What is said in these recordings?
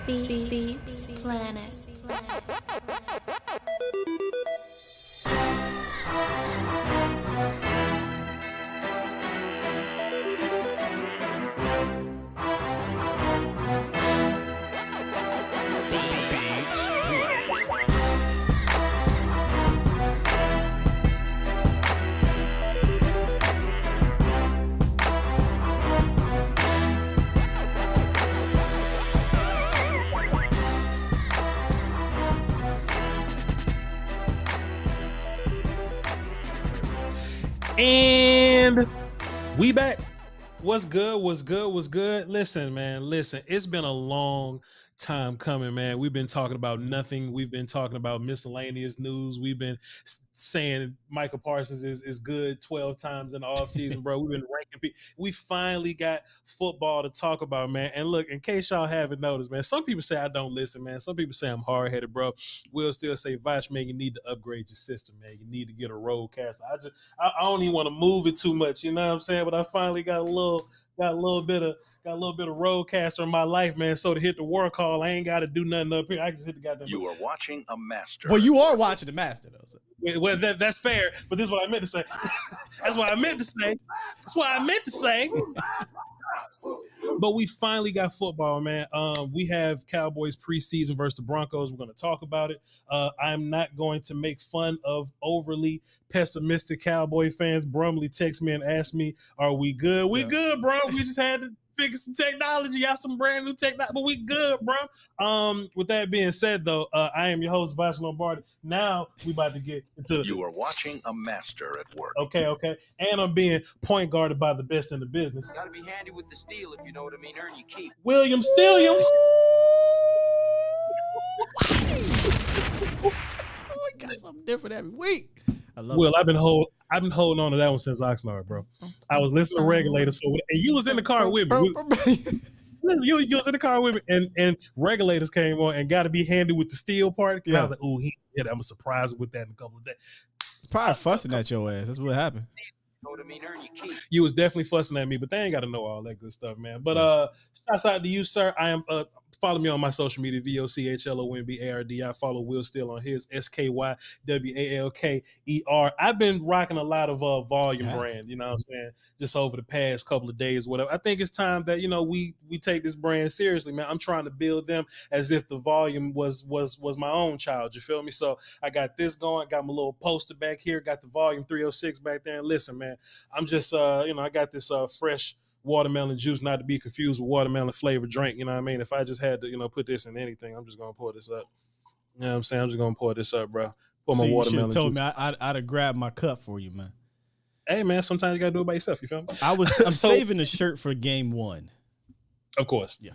Beats Planet. And we back. What's good? What's good? What's good? Listen, man, listen. It's been a long time coming, man. We've been talking about nothing. We've been talking about miscellaneous news. We've been saying Micah Parsons is good 12 times in the offseason, bro. We've been ranking people. We finally got football to talk about, man. And look, in case y'all haven't noticed, man, some people say I don't listen, man. Some people say I'm hard-headed, bro. We'll still say, Voch, man, you need to upgrade your system, man. You need to get a roadcaster. I don't even want to move it too much, you know what I'm saying? But I finally got a little bit of roadcaster in my life, man. So to hit the war call, I ain't got to do nothing up here. I just hit the goddamn. You are watching a master. Well, you are watching the master, though. So. Well, that's fair, but this is what I meant to say. That's what I meant to say. But we finally got football, man. We have Cowboys preseason versus the Broncos. We're going to talk about it. I'm not going to make fun of overly pessimistic Cowboy fans. Brumley texted me and asked me, are we good? We good, bro. We just had to figure some technology out, some brand new technology, but we good, bro. With that being said, though, I am your host, Voch Lombari. Now we about to get into You are watching a master at work. Okay. And I'm being point guarded by the best in the business. Gotta be handy with the Steele, if you know what I mean. Earn your keep. William Steele. Oh, I got something different every week. I love Will, it. I've been holding on to that one since Oxnard, bro. I was listening to Regulators and you was in the car with me. You was in the car with me, and Regulators came on and got to be handy with the steel part. I was like, "Ooh, I'm gonna surprise him with that in a couple of days." Probably fussing at your ass. That's what happened. Know what I mean? Earn your keep. You was definitely fussing at me, but they ain't got to know all that good stuff, man. But shouts out to you, sir. I am follow me on my social media, VOCHLONBARD. I follow Will Steele on his SKYWALKER. I've been rocking a lot of volume brand, you know what I'm saying, just over the past couple of days, whatever. I think it's time that, we take this brand seriously, man. I'm trying to build them as if the volume was my own child, you feel me? So I got this going, got my little poster back here, got the volume 306 back there, and listen, man, I'm just, I got this fresh watermelon juice, not to be confused with watermelon flavored drink. You know what I mean? If I just had to, put this in anything, I'm just going to pour this up. You know what I'm saying? I'm just going to pour this up, bro. Pour my watermelon juice. You told me I'd have grabbed my cup for you, man. Hey, man, sometimes you got to do it by yourself. You feel me? I'm saving the shirt for game one. Of course. Yeah.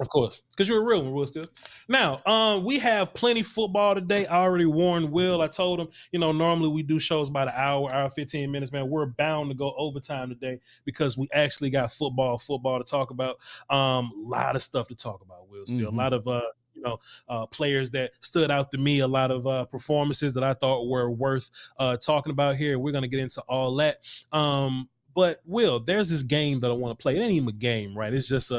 Of course, because you're a real one, Will Steele. Now, we have plenty football today. I already warned Will. I told him, normally we do shows about an hour 15 minutes, man. We're bound to go overtime today because we actually got football to talk about. A lot of stuff to talk about, Will Steele. A lot of players that stood out to me, a lot of performances that I thought were worth talking about here. We're going to get into all that. But Will, there's this game that I want to play. It ain't even a game, right? It's just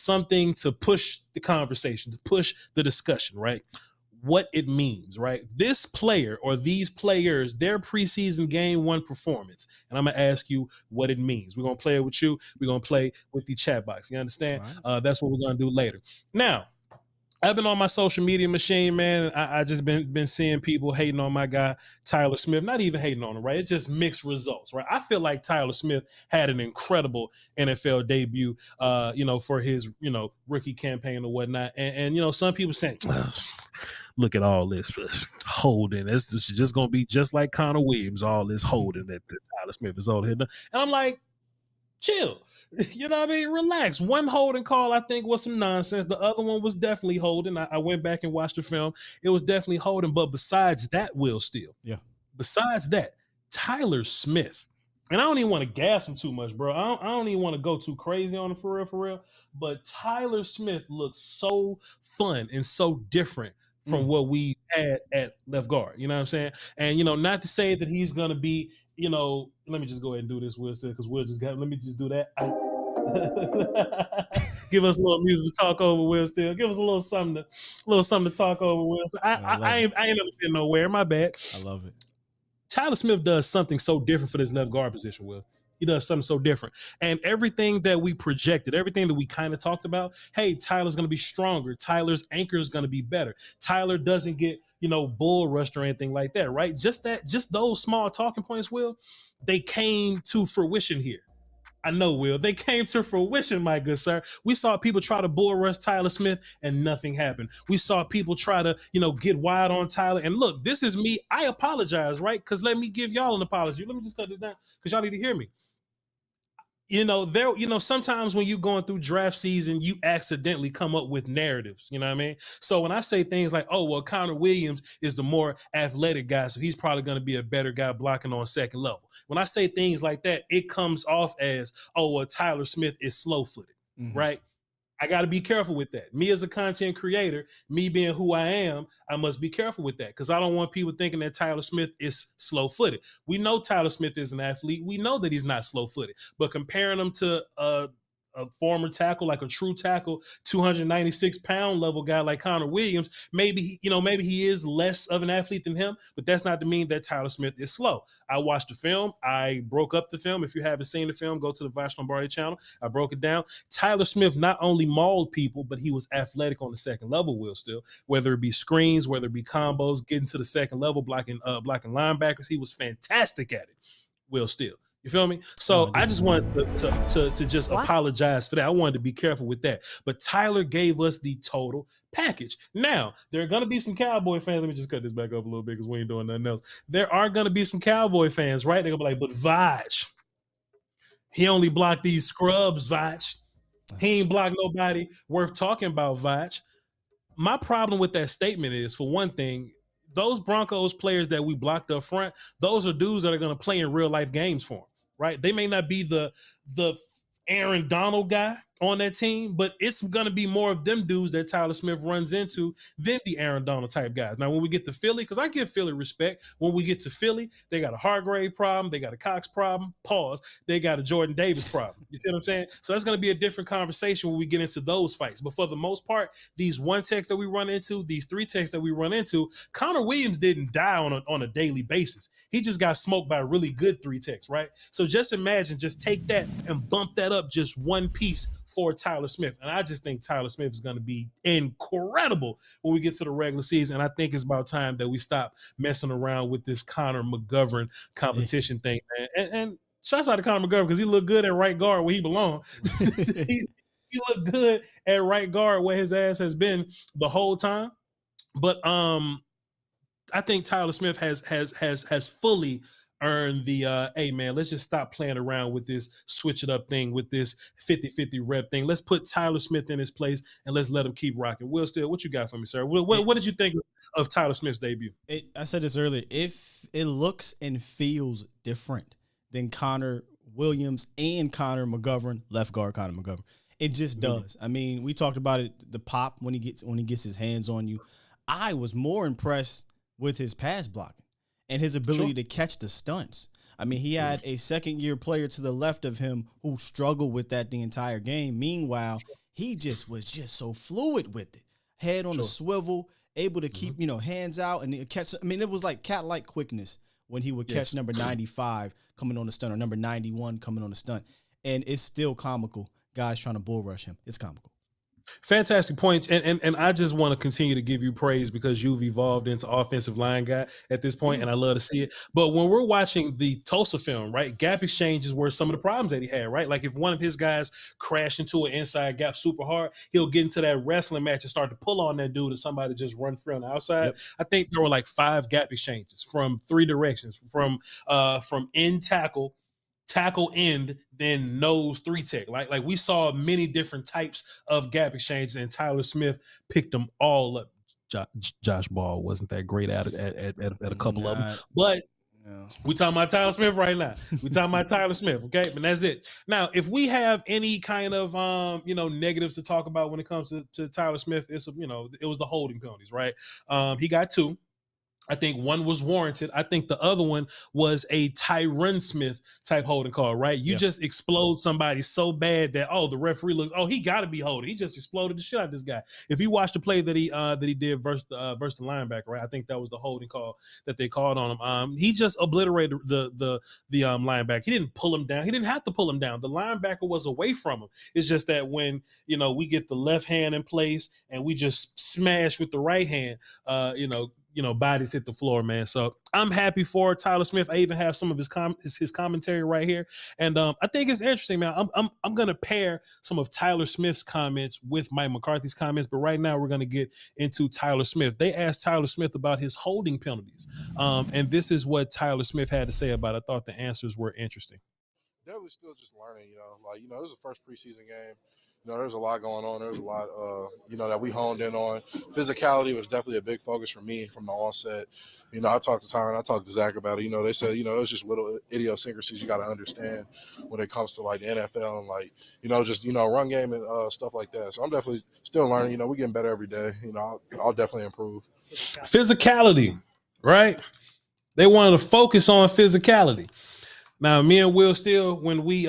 something to push the conversation, to push the discussion, right? What it means, right? This player or these players, their preseason game one performance. And I'm going to ask you what it means. We're going to play it with you. We're going to play with the chat box. You understand? Right. That's what we're going to do later. Now, I've been on my social media machine, man. I just been seeing people hating on my guy, Tyler Smith. Not even hating on him, right? It's just mixed results, right? I feel like Tyler Smith had an incredible NFL debut, for his, rookie campaign or whatnot. And some people saying, look at all this holding. It's just going to be just like Connor Williams, all this holding that Tyler Smith is over here. And I'm like, chill. You know what I mean? Relax. One holding call, I think, was some nonsense. The other one was definitely holding. I went back and watched the film. It was definitely holding. But besides that, Will Steele. Yeah. Besides that, Tyler Smith. And I don't even want to gas him too much, bro. I don't even want to go too crazy on him for real. But Tyler Smith looks so fun and so different from what we had at left guard. You know what I'm saying? And, not to say that he's going to be, let me just go ahead and do this, Will, because Will just let me just do that. Give us a little music to talk over, Will. Still, give us a little something to talk over, Will. I ain't never been nowhere. My bad. I love it. Tyler Smith does something so different for this left guard position, Will. He does something so different. And everything that we projected, everything that we kind of talked about, hey, Tyler's going to be stronger. Tyler's anchor is going to be better. Tyler doesn't get, bull rushed or anything like that, right? Just those small talking points, Will, they came to fruition here. I know, Will. They came to fruition, my good sir. We saw people try to bull rush Tyler Smith and nothing happened. We saw people try to, get wide on Tyler. And look, this is me. I apologize, right? Because let me give y'all an apology. Let me just cut this down because y'all need to hear me. Sometimes when you're going through draft season, you accidentally come up with narratives. You know what I mean? So when I say things like, oh, well, Connor Williams is the more athletic guy, so he's probably going to be a better guy blocking on second level. When I say things like that, it comes off as, oh, well, Tyler Smith is slow-footed, right? I got to be careful with that. Me as a content creator, me being who I am, I must be careful with that because I don't want people thinking that Tyler Smith is slow-footed. We know Tyler Smith is an athlete. We know that he's not slow-footed. But comparing him to a former tackle, like a true tackle, 296-pound level guy like Connor Williams, maybe he is less of an athlete than him, but that's not to mean that Tyler Smith is slow. I watched the film. I broke up the film. If you haven't seen the film, go to the Voch Lombari channel. I broke it down. Tyler Smith not only mauled people, but he was athletic on the second level, Will, still, whether it be screens, whether it be combos, getting to the second level, blocking linebackers. He was fantastic at it, Will, still. You feel me? So I just wanted to just apologize for that. I wanted to be careful with that. But Tyler gave us the total package. Now, there are going to be some Cowboy fans. Let me just cut this back up a little bit because we ain't doing nothing else. There are going to be some Cowboy fans, right? They're going to be like, but Voch, he only blocked these scrubs, Voch. He ain't blocked nobody worth talking about, Voch. My problem with that statement is, for one thing, those Broncos players that we blocked up front, those are dudes that are going to play in real life games for him. Right? They may not be the Aaron Donald guy on that team, but it's going to be more of them dudes that Tyler Smith runs into than the Aaron Donald type guys. Now, when we get to Philly, because I give Philly respect, when we get to Philly, they got a Hargrave problem, they got a Cox problem, pause, they got a Jordan Davis problem. You see what I'm saying? So that's going to be a different conversation when we get into those fights. But for the most part, these one techs that we run into, these three techs that we run into, Connor Williams didn't die on a daily basis. He just got smoked by really good three techs, right? So just imagine, just take that and bump that up just one piece for Tyler Smith. And I just think Tyler Smith is going to be incredible when we get to the regular season. And I think it's about time that we stop messing around with this Connor McGovern competition thing, man. And shouts out to Connor McGovern because he looked good at right guard where he belonged. he looked good at right guard where his ass has been the whole time. But I think Tyler Smith has fully earn the hey man, let's just stop playing around with this switch it up thing, with this 50-50 rep thing. Let's put Tyler Smith in his place and let's let him keep rocking. Will, Steele, what you got for me, sir? What did you think of Tyler Smith's debut? I said this earlier. If it looks and feels different than Connor Williams and Connor McGovern, left guard Connor McGovern, it just does. I mean, we talked about it, the pop when he gets his hands on you. I was more impressed with his pass blocking and his ability to catch the stunts. I mean, he had a second-year player to the left of him who struggled with that the entire game. Meanwhile, he was just so fluid with it. Head on a swivel, able to keep, hands out and catch. I mean, it was like cat-like quickness when he would catch number 95 coming on the stunt or number 91 coming on the stunt. And it's still comical, guys trying to bull rush him. It's comical. Fantastic points, and I just want to continue to give you praise because you've evolved into offensive line guy at this point, and I love to see it. But when we're watching the Tulsa film, right, gap exchanges were some of the problems that he had, right? Like if one of his guys crashed into an inside gap super hard, he'll get into that wrestling match and start to pull on that dude, and somebody just run free on the outside. Yep. I think there were like 5 gap exchanges from 3 directions, from end tackle end, then nose 3 tech. Like we saw many different types of gap exchanges, and Tyler Smith picked them all up. Josh Ball wasn't that great at a couple of them, but we talking about Tyler Smith right now. We talking about Tyler Smith, okay? But that's it. Now, if we have any kind of negatives to talk about when it comes to Tyler Smith, it's it was the holding penalties, right? He got 2. I think one was warranted. I think the other one was a Tyron Smith type holding call, right? You just explode somebody so bad that, the referee looks, he got to be holding. He just exploded the shit out of this guy. If you watch the play that he did versus the linebacker, right? I think that was the holding call that they called on him. He just obliterated the linebacker. He didn't pull him down. He didn't have to pull him down. The linebacker was away from him. It's just that when, we get the left hand in place and we just smash with the right hand, bodies hit the floor, man. So I'm happy for Tyler Smith. I even have some of his commentary right here, and I think it's interesting, man. I'm gonna pair some of Tyler Smith's comments with Mike McCarthy's comments, but right now we're gonna get into Tyler Smith. They asked Tyler Smith about his holding penalties, and this is what Tyler Smith had to say about it. I thought the answers were interesting. Definitely still just learning, this is the first preseason game. There's a lot going on. There's a lot, that we honed in on. Physicality was definitely a big focus for me from the onset. I talked to Tyron, I talked to Zach about it. They said, it's just little idiosyncrasies you got to understand when it comes to, like, the NFL and, run game and stuff like that. So I'm definitely still learning. We're getting better every day. I'll definitely improve. Physicality, right? They wanted to focus on physicality. Now, me and Will Steele, when we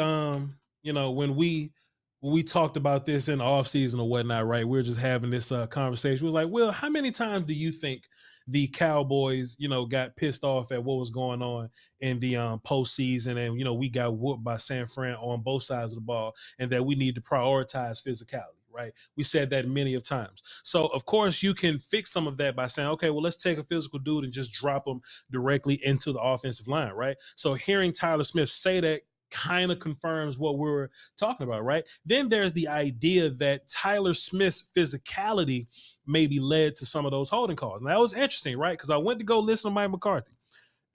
talked about this in the offseason or whatnot, right? We were just having this conversation. We was like, Will, how many times do you think the Cowboys, got pissed off at what was going on in the postseason? And, we got whooped by San Fran on both sides of the ball, and that we need to prioritize physicality, right? We said that many of times. So, of course, you can fix some of that by saying, okay, well, let's take a physical dude and just drop him directly into the offensive line, right? So hearing Tyler Smith say that kind of confirms what we're talking about, right? Then there's the idea that Tyler Smith's physicality maybe led to some of those holding calls. And that was interesting, right? Because I went to go listen to Mike McCarthy.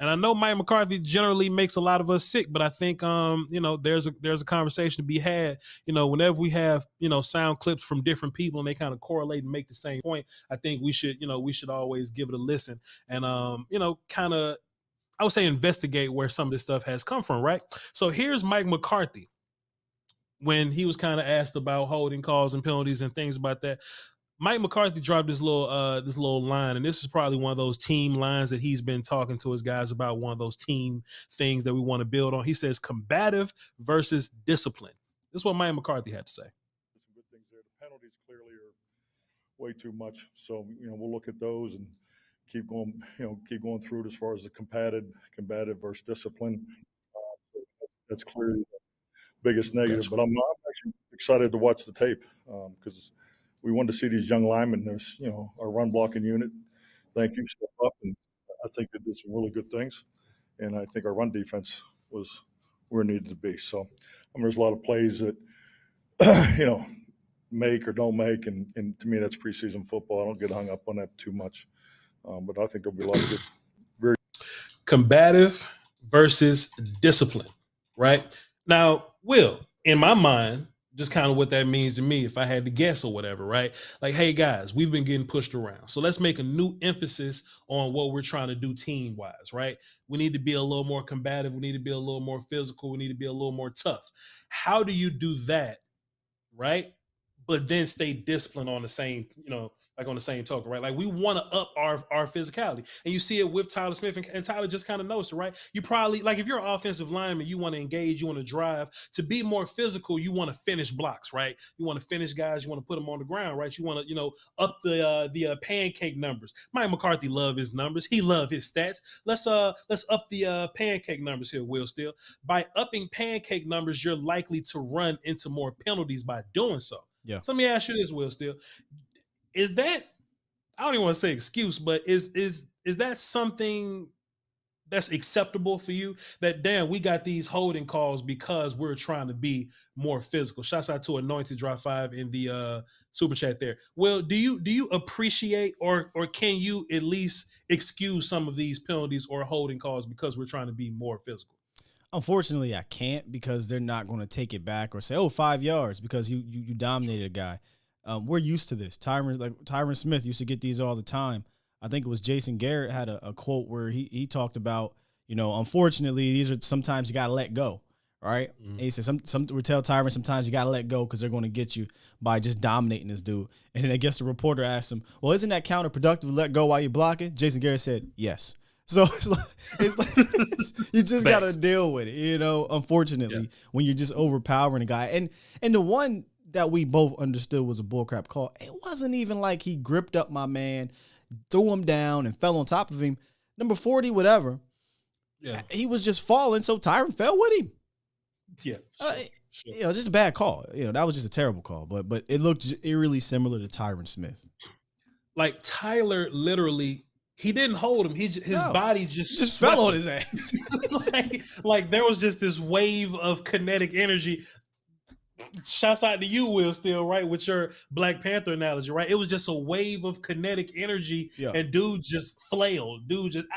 And I know Mike McCarthy generally makes a lot of us sick, but I think there's a conversation to be had. Whenever we have sound clips from different people and they kind of correlate and make the same point, I think we should always give it a listen and kind of, I would say, investigate where some of this stuff has come from, right? So here's Mike McCarthy when he was kind of asked about holding calls and penalties and things about that. Mike McCarthy dropped this little line, and this is probably one of those team lines that he's been talking to his guys about, one of those team things that we want to build on. He says combative versus discipline. This is what Mike McCarthy had to say. Some good things there. The penalties clearly are way too much. So, we'll look at those and keep going through it as far as the combative versus discipline. That's clearly the biggest negative. But I'm actually excited to watch the tape because we wanted to see these young linemen. There's, our run blocking unit. Thank you, step up, and I think they did some really good things. And I think our run defense was where it needed to be. So, there's a lot of plays that, make or don't make, and to me, that's preseason football. I don't get hung up on that too much. But I think there'll be a lot of good, very combative versus discipline, right? Now, Will, in my mind, just kind of what that means to me, if I had to guess or whatever, right? Like, hey, guys, we've been getting pushed around. So let's make a new emphasis on what we're trying to do team-wise, right? We need to be a little more combative. We need to be a little more physical. We need to be a little more tough. How do you do that, right? But then stay disciplined on the same, like on the same token, right? Like we want to up our physicality. And you see it with Tyler Smith, and Tyler just kind of knows it, right? You probably, like if you're an offensive lineman, you want to engage, you want to drive. To be more physical, you want to finish blocks, right? You want to finish guys, you want to put them on the ground, right? You want to, up the pancake numbers. Mike McCarthy love his numbers. He love his stats. Let's up the pancake numbers here, Will Steele. By upping pancake numbers, you're likely to run into more penalties by doing so. Yeah. So let me ask you this, Will Steele. Is that, I don't even want to say excuse, but is that something that's acceptable for you? That, damn, we got these holding calls because we're trying to be more physical. Shouts out to Anointed Drop 5 in the super chat there. Well, do you appreciate or can you at least excuse some of these penalties or holding calls because we're trying to be more physical? Unfortunately, I can't, because they're not going to take it back or say, 5 yards because you dominated a guy. We're used to this. Tyron Smith used to get these all the time. I think it was Jason Garrett had a quote where he talked about, unfortunately, these are sometimes you got to let go, right? And he said, some we tell Tyron sometimes you got to let go because they're going to get you by just dominating this dude. And then I guess the reporter asked him, well, isn't that counterproductive to let go while you're blocking? Jason Garrett said, yes. So it's like you just got to deal with it, you know, unfortunately, when you're just overpowering a guy. And the one that we both understood was a bullcrap call. It wasn't even like he gripped up my man, threw him down, and fell on top of him. Number 40, whatever. Yeah. He was just falling, so Tyron fell with him. Yeah. Sure. You know, just a bad call. You know, that was just a terrible call. But it looked eerily similar to Tyron Smith. Like Tyler literally, he didn't hold him. His body just fell on his ass. like there was just this wave of kinetic energy. Shouts out to you, Will, still, right? With your Black Panther analogy, right? It was just a wave of kinetic energy, and dude just flailed. Dude just,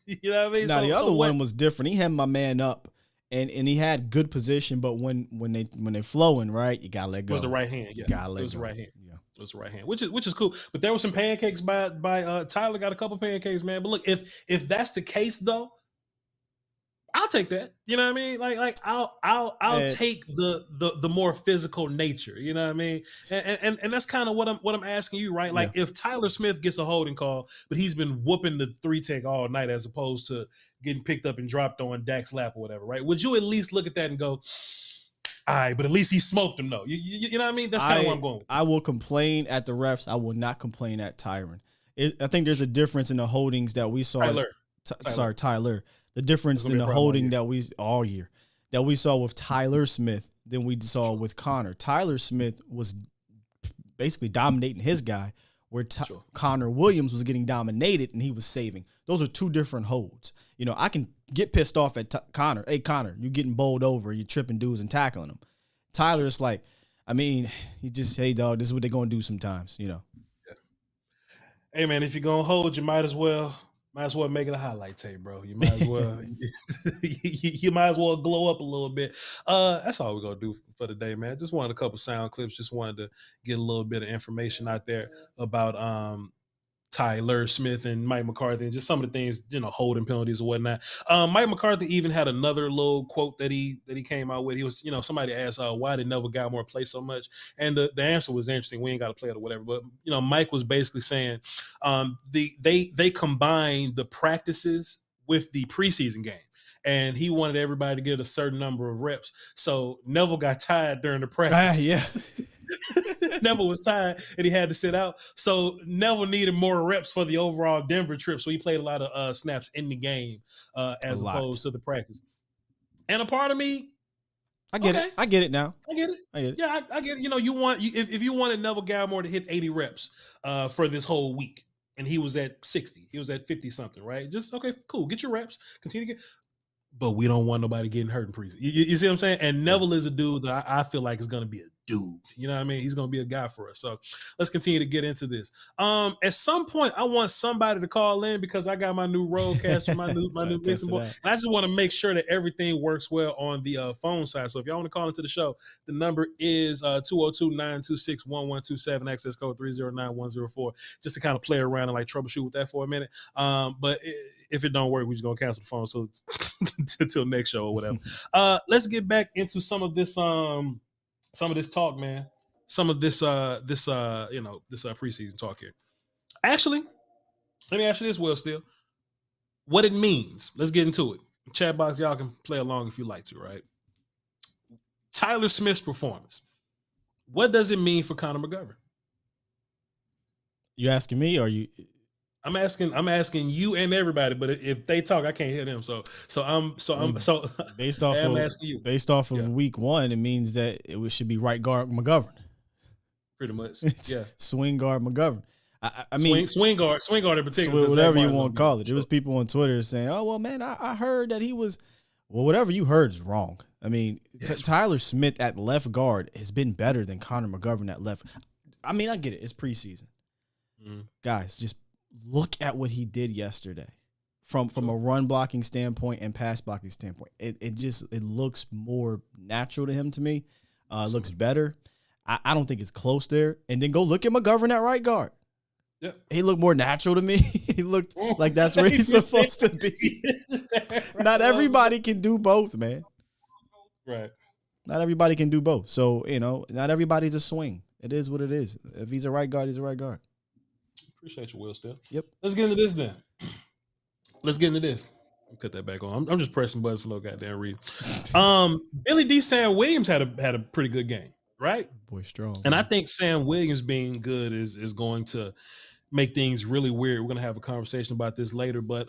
you know what I mean? Now, the other one was different. He had my man up, and he had good position, but when they're flowing, right, you got to let go. It was the right hand, yeah. You got to let go. It was the right hand. Yeah. It was the right hand, which is cool. But there were some pancakes by Tyler, got a couple pancakes, man. But look, if that's the case, though, I'll take that. You know what I mean? Like I'll take the more physical nature. You know what I mean? And that's kind of what I'm asking you, right? Like if Tyler Smith gets a holding call, but he's been whooping the 3-tech all night as opposed to getting picked up and dropped on Dak's lap or whatever, right? Would you at least look at that and go, all right, but at least he smoked him though. You know what I mean? That's kind of where I'm going. I will complain at the refs. I will not complain at Tyron. I think there's a difference in the holdings that we saw. Tyler. The difference in the holding that we saw with Tyler Smith than we saw with Connor. Tyler Smith was basically dominating his guy, where Connor Williams was getting dominated and he was saving. Those are two different holds. You know, I can get pissed off at Connor. Hey, Connor, you getting bowled over, you tripping dudes and tackling them. Tyler is like, I mean, he just, hey, dog, this is what they're going to do sometimes, you know. Yeah. Hey, man, if you're going to hold, you might as well make it a highlight tape, bro. You might as well you might as well glow up a little bit. That's all we're gonna do for today, man. Just wanted a couple sound clips. Just wanted to get a little bit of information out there about Tyler Smith and Mike McCarthy and just some of the things, you know, holding penalties or whatnot. Mike McCarthy even had another little quote that he came out with. He was, you know, somebody asked why did Neville Gallimore play so much, and the answer was interesting. We ain't got to play it or whatever, but you know, Mike was basically saying they combined the practices with the preseason game, and he wanted everybody to get a certain number of reps. So Neville got tired during the practice. Yeah. Neville was tired and he had to sit out. So Neville needed more reps for the overall Denver trip. So he played a lot of snaps in the game as opposed to the practice. And a part of me, I get it. I get it now. I get it. Yeah, I get it. You know, if you wanted Neville Gallimore to hit 80 reps for this whole week, and he was at 60, he was at 50 something, right? Just okay, cool. Get your reps. Continue to get. But we don't want nobody getting hurt in preseason. You see what I'm saying? And Neville is a dude that I feel like is going to be a dude. You know what I mean? He's going to be a guy for us. So let's continue to get into this. At some point, I want somebody to call in because I got my new roadcaster, my new mixing board. And I just want to make sure that everything works well on the phone side. So if y'all want to call into the show, the number is 202-926-1127, access code 309104, just to kind of play around and like troubleshoot with that for a minute. But if it don't work, we're just gonna cancel the phone. So until next show or whatever. Let's get back into some of this talk, man. Some of this preseason talk here. Actually, let me ask you this, Will, Steele. What it means. Let's get into it. Chat box, y'all can play along if you like to, right? Tyler Smith's performance. What does it mean for Connor McGovern? You asking me or you? I'm asking you and everybody, but if they talk, I can't hear them. So I'm based off I'm of asking you. Based off of week one, it means that it should be right guard McGovern. Pretty much, yeah. Swing guard McGovern. I mean, swing guard in particular. Whatever you want to call it. There was people on Twitter saying, "Oh well, man, I heard that he was." Well, whatever you heard is wrong. I mean, Tyler Smith at left guard has been better than Connor McGovern at left. I mean, I get it. It's preseason, guys. Just look at what he did yesterday from a run blocking standpoint and pass blocking standpoint. It looks more natural to him to me. It looks better. I don't think it's close there. And then go look at McGovern at right guard. Yep. He looked more natural to me. He looked like that's where he's supposed to be. Not everybody can do both, man. Right. Not everybody can do both. So, not everybody's a swing. It is what it is. If he's a right guard, he's a right guard. Appreciate you, Will, still. Yep. Let's get into this then. Let's get into this. Cut that back on. I'm just pressing buttons for no goddamn reason. Billy D. Sam Williams had a pretty good game, right? Boy, strong. And I think Sam Williams being good is going to make things really weird. We're gonna have a conversation about this later. But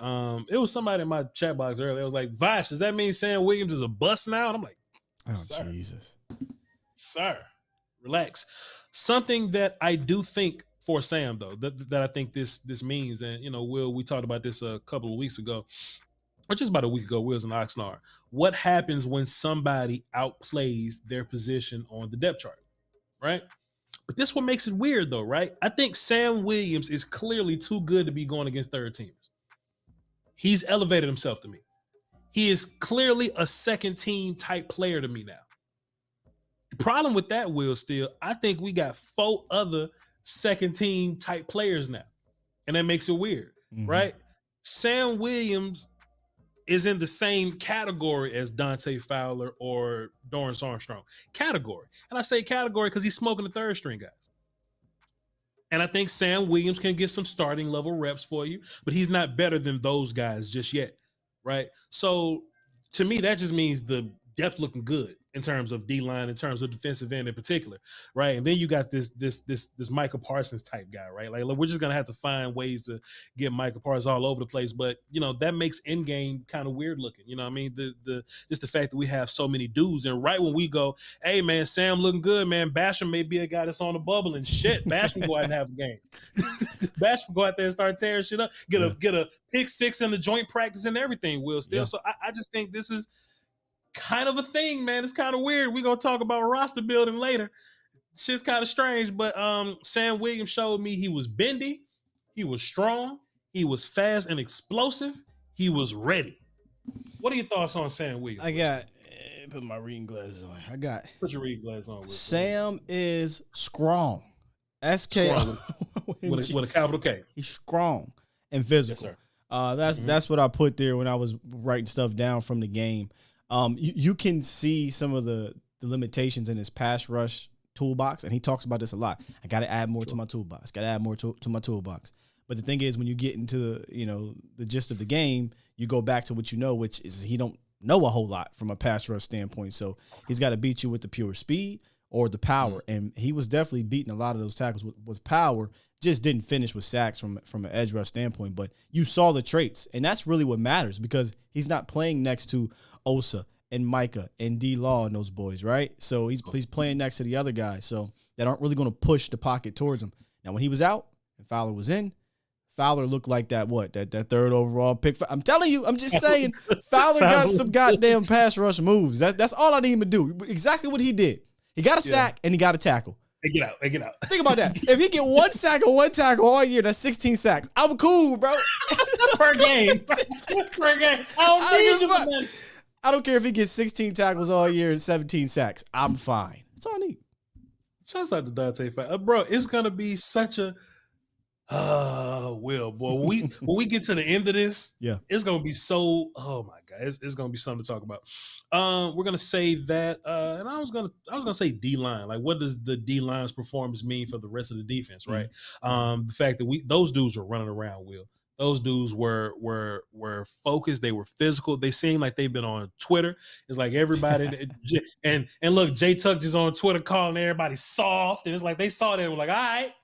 it was somebody in my chat box earlier. I was like, Voch, does that mean Sam Williams is a bust now? And I'm like, oh, Jesus. Sir, relax. Something that I do think for Sam, though, that I think this means, and Will, we talked about this a couple of weeks ago, or just about a week ago, Will's in Oxnard. What happens when somebody outplays their position on the depth chart, right? But this what makes it weird, though, right? I think Sam Williams is clearly too good to be going against third teamers. He's elevated himself to me. He is clearly a second team type player to me now. The problem with that, Will, still, I think we got 4 other second team type players now. And that makes it weird, right? Sam Williams is in the same category as Dante Fowler or Dorrance Armstrong. Category. And I say category because he's smoking the third string guys. And I think Sam Williams can get some starting level reps for you, but he's not better than those guys just yet, right? So to me, that just means the depth looking good in terms of D-line, in terms of defensive end in particular, right? And then you got this Micah Parsons type guy, right? Like, look, we're just gonna have to find ways to get Micah Parsons all over the place, but that makes end game kind of weird looking. You know what I mean? Just the fact that we have so many dudes, and right when we go, hey man, Sam looking good, man. Basham may be a guy that's on the bubble and shit. Basham go out and have a game. Basham go out there and start tearing shit up. Get a pick 6 in the joint practice and everything. Will still. Yeah. So I just think this is kind of a thing, man. It's kind of weird. We're gonna talk about roster building later. Shit's kind of strange, but Sam Williams showed me he was bendy, he was strong, he was fast and explosive, he was ready. What are your thoughts on Sam Williams? I got put my reading glasses on. Put your reading glasses on. Sam is strong. SK with a capital K. He's strong and physical. Yes, sir. That's what I put there when I was writing stuff down from the game. You can see some of the limitations in his pass rush toolbox, and he talks about this a lot. I got to add more to my toolbox. Got to add more to my toolbox. But the thing is, when you get into the gist of the game, you go back to what you know, which is he don't know a whole lot from a pass rush standpoint. So he's got to beat you with the pure speed or the power, and he was definitely beating a lot of those tackles with power. Just didn't finish with sacks from an edge rush standpoint. But you saw the traits, and that's really what matters because he's not playing next to Osa and Micah and D-Law and those boys, right? So he's playing next to the other guys, so that aren't really going to push the pocket towards him. Now, when he was out and Fowler was in, Fowler looked like that third overall pick. I'm telling you, I'm just saying, Fowler got some goddamn pass rush moves. That's all I need him to do. Exactly what he did. He got a sack and he got a tackle. Hey, get out. Think about that. If he get 1 sack or 1 tackle all year, that's 16 sacks. I'm cool, bro. Per game. I don't care if he gets 16 tackles all year and 17 sacks. I'm fine. That's all I need. Shouts out to Dante Fowler. Bro, it's going to be such a Will, boy. When we get to the end of this, it's going to be so, oh my God, it's going to be something to talk about. We're going to say that, and I was going to say D-line. Like, what does the D-line's performance mean for the rest of the defense, right? The fact that those dudes were running around, Will. Those dudes were focused. They were physical. They seem like they've been on Twitter. It's like everybody and look, Jay Tuck is on Twitter calling everybody soft. And it's like they saw that and were like, all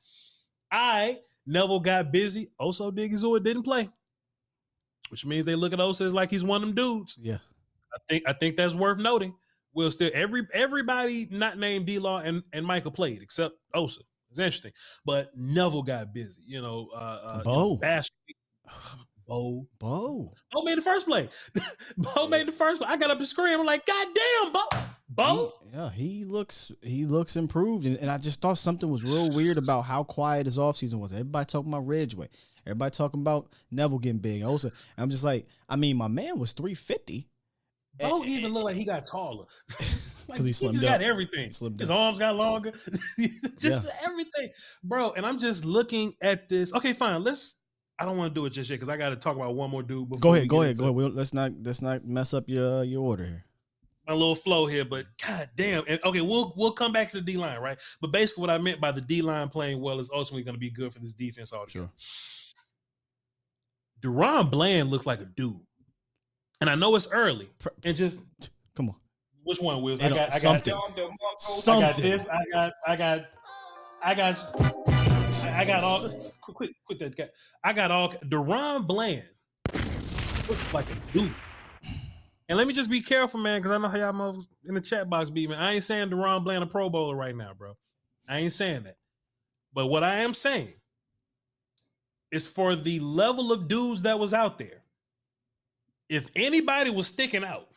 right. Neville got busy. Oso Digizua didn't play, which means they look at Oso as like he's one of them dudes. Yeah, I think that's worth noting. Will still everybody not named D-Law and Michael played except Oso. It's interesting, but Neville got busy. Bo. Bo made the first play. Bo made the first play. I got up and screamed. I'm like, God damn, Bo. He looks improved. And I just thought something was real weird about how quiet his offseason was. Everybody talking about Ridgeway. Everybody talking about Neville getting big. Also, I'm just like, I mean, my man was 350. Bo even looked like he got taller. Like, 'Cause he just slimmed got up. everything. Slimmed His up. arms got longer. Just everything, bro. And I'm just looking at this. Okay, fine. I don't want to do it just yet because I got to talk about one more dude. Go ahead. Let's not mess up your order here. My little flow here, but god damn. And okay, we'll come back to the D line, right? But basically, what I meant by the D line playing well is ultimately going to be good for this defense altogether. Sure. Duron Bland looks like a dude, and I know it's early. And just come on, which one, Will? I got something. I got all. Quit that guy. I got all. Duron Bland looks like a dude. And let me just be careful, man, because I know how y'all motherfuckers in the chat box be, man. I ain't saying Duron Bland a Pro Bowler right now, bro. I ain't saying that. But what I am saying is for the level of dudes that was out there, if anybody was sticking out,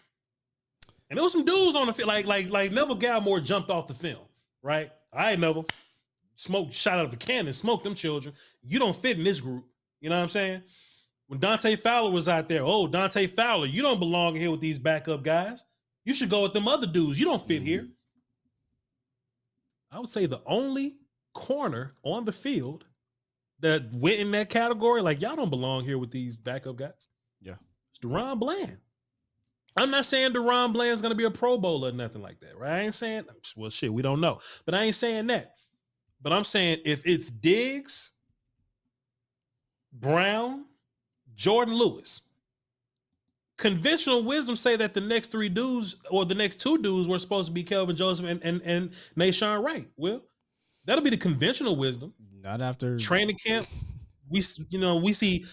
and there was some dudes on the field, like Neville Gallimore jumped off the film, right? All right, Neville. Shot out of a cannon, smoked them children. You don't fit in this group. You know what I'm saying? When Dante Fowler was out there, Dante Fowler, you don't belong here with these backup guys. You should go with them other dudes. You don't fit here. I would say the only corner on the field that went in that category, like, y'all don't belong here with these backup guys. Yeah. It's Duron Bland. I'm not saying Duron Bland's going to be a Pro Bowler or nothing like that, right? I ain't saying, well, shit, we don't know. But I ain't saying that. But I'm saying if it's Diggs, Brown, Jordan Lewis, conventional wisdom say that the next three dudes or the next two dudes were supposed to be Kelvin Joseph and Nashawn Wright. Well, that'll be the conventional wisdom. Not after training camp. We see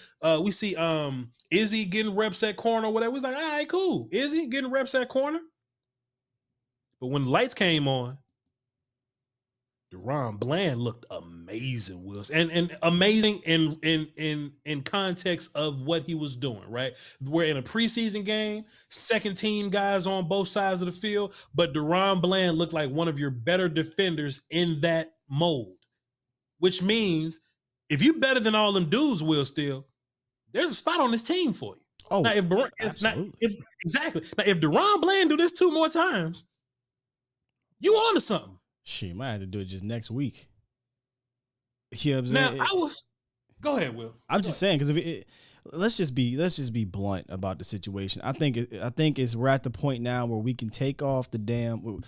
Izzy getting reps at corner or whatever. It's like, all right, cool. Izzy getting reps at corner. But when the lights came on, Duron Bland looked amazing, Wills, and amazing in context of what he was doing, right? We're in a preseason game, second team guys on both sides of the field, but Duron Bland looked like one of your better defenders in that mold, which means if you're better than all them dudes, Will Steele, there's a spot on this team for you. Oh, now, absolutely. Exactly. Now, if Duron Bland do this 2 more times, you on to something. Shit, might have to do it just next week. You know what I'm saying? Go ahead, Will. I'm just saying because let's just be blunt about the situation. I think we're at the point now where we can take off the damn.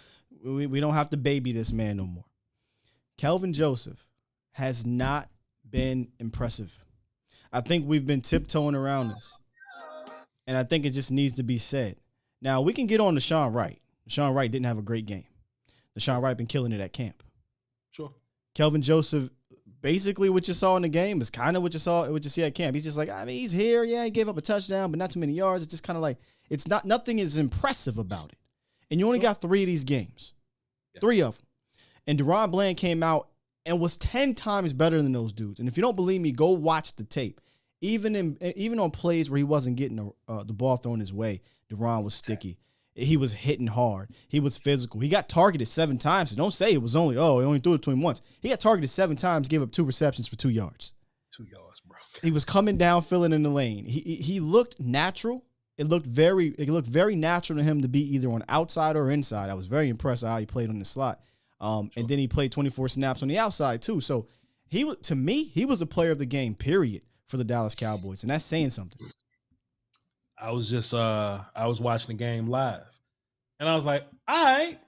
We don't have to baby this man no more. Kelvin Joseph has not been impressive. I think we've been tiptoeing around this, and I think it just needs to be said. Now we can get on to Sean Wright. Sean Wright didn't have a great game. Deshaun Wright been killing it at camp. Sure. Kelvin Joseph, basically what you saw in the game is kind of what you see at camp. He's just like, I mean, he's here. Yeah, he gave up a touchdown, but not too many yards. It's just kind of like, nothing is impressive about it. And you only got 3 of these games. Yeah. 3 of them. And Duron Bland came out and was 10 times better than those dudes. And if you don't believe me, go watch the tape. Even on plays where he wasn't getting the ball thrown his way, Duron was sticky. He was hitting hard. He was physical. He got targeted 7 times. So don't say it was he only threw it to him once. He got targeted 7 times, gave up 2 receptions for 2 yards. 2 yards, bro. He was coming down, filling in the lane. He looked natural. It looked very natural to him to be either on outside or inside. I was very impressed with how he played on the slot. And then he played 24 snaps on the outside too. So he was a player of the game, period, for the Dallas Cowboys. And that's saying something. I was watching the game live, and I was like, all right,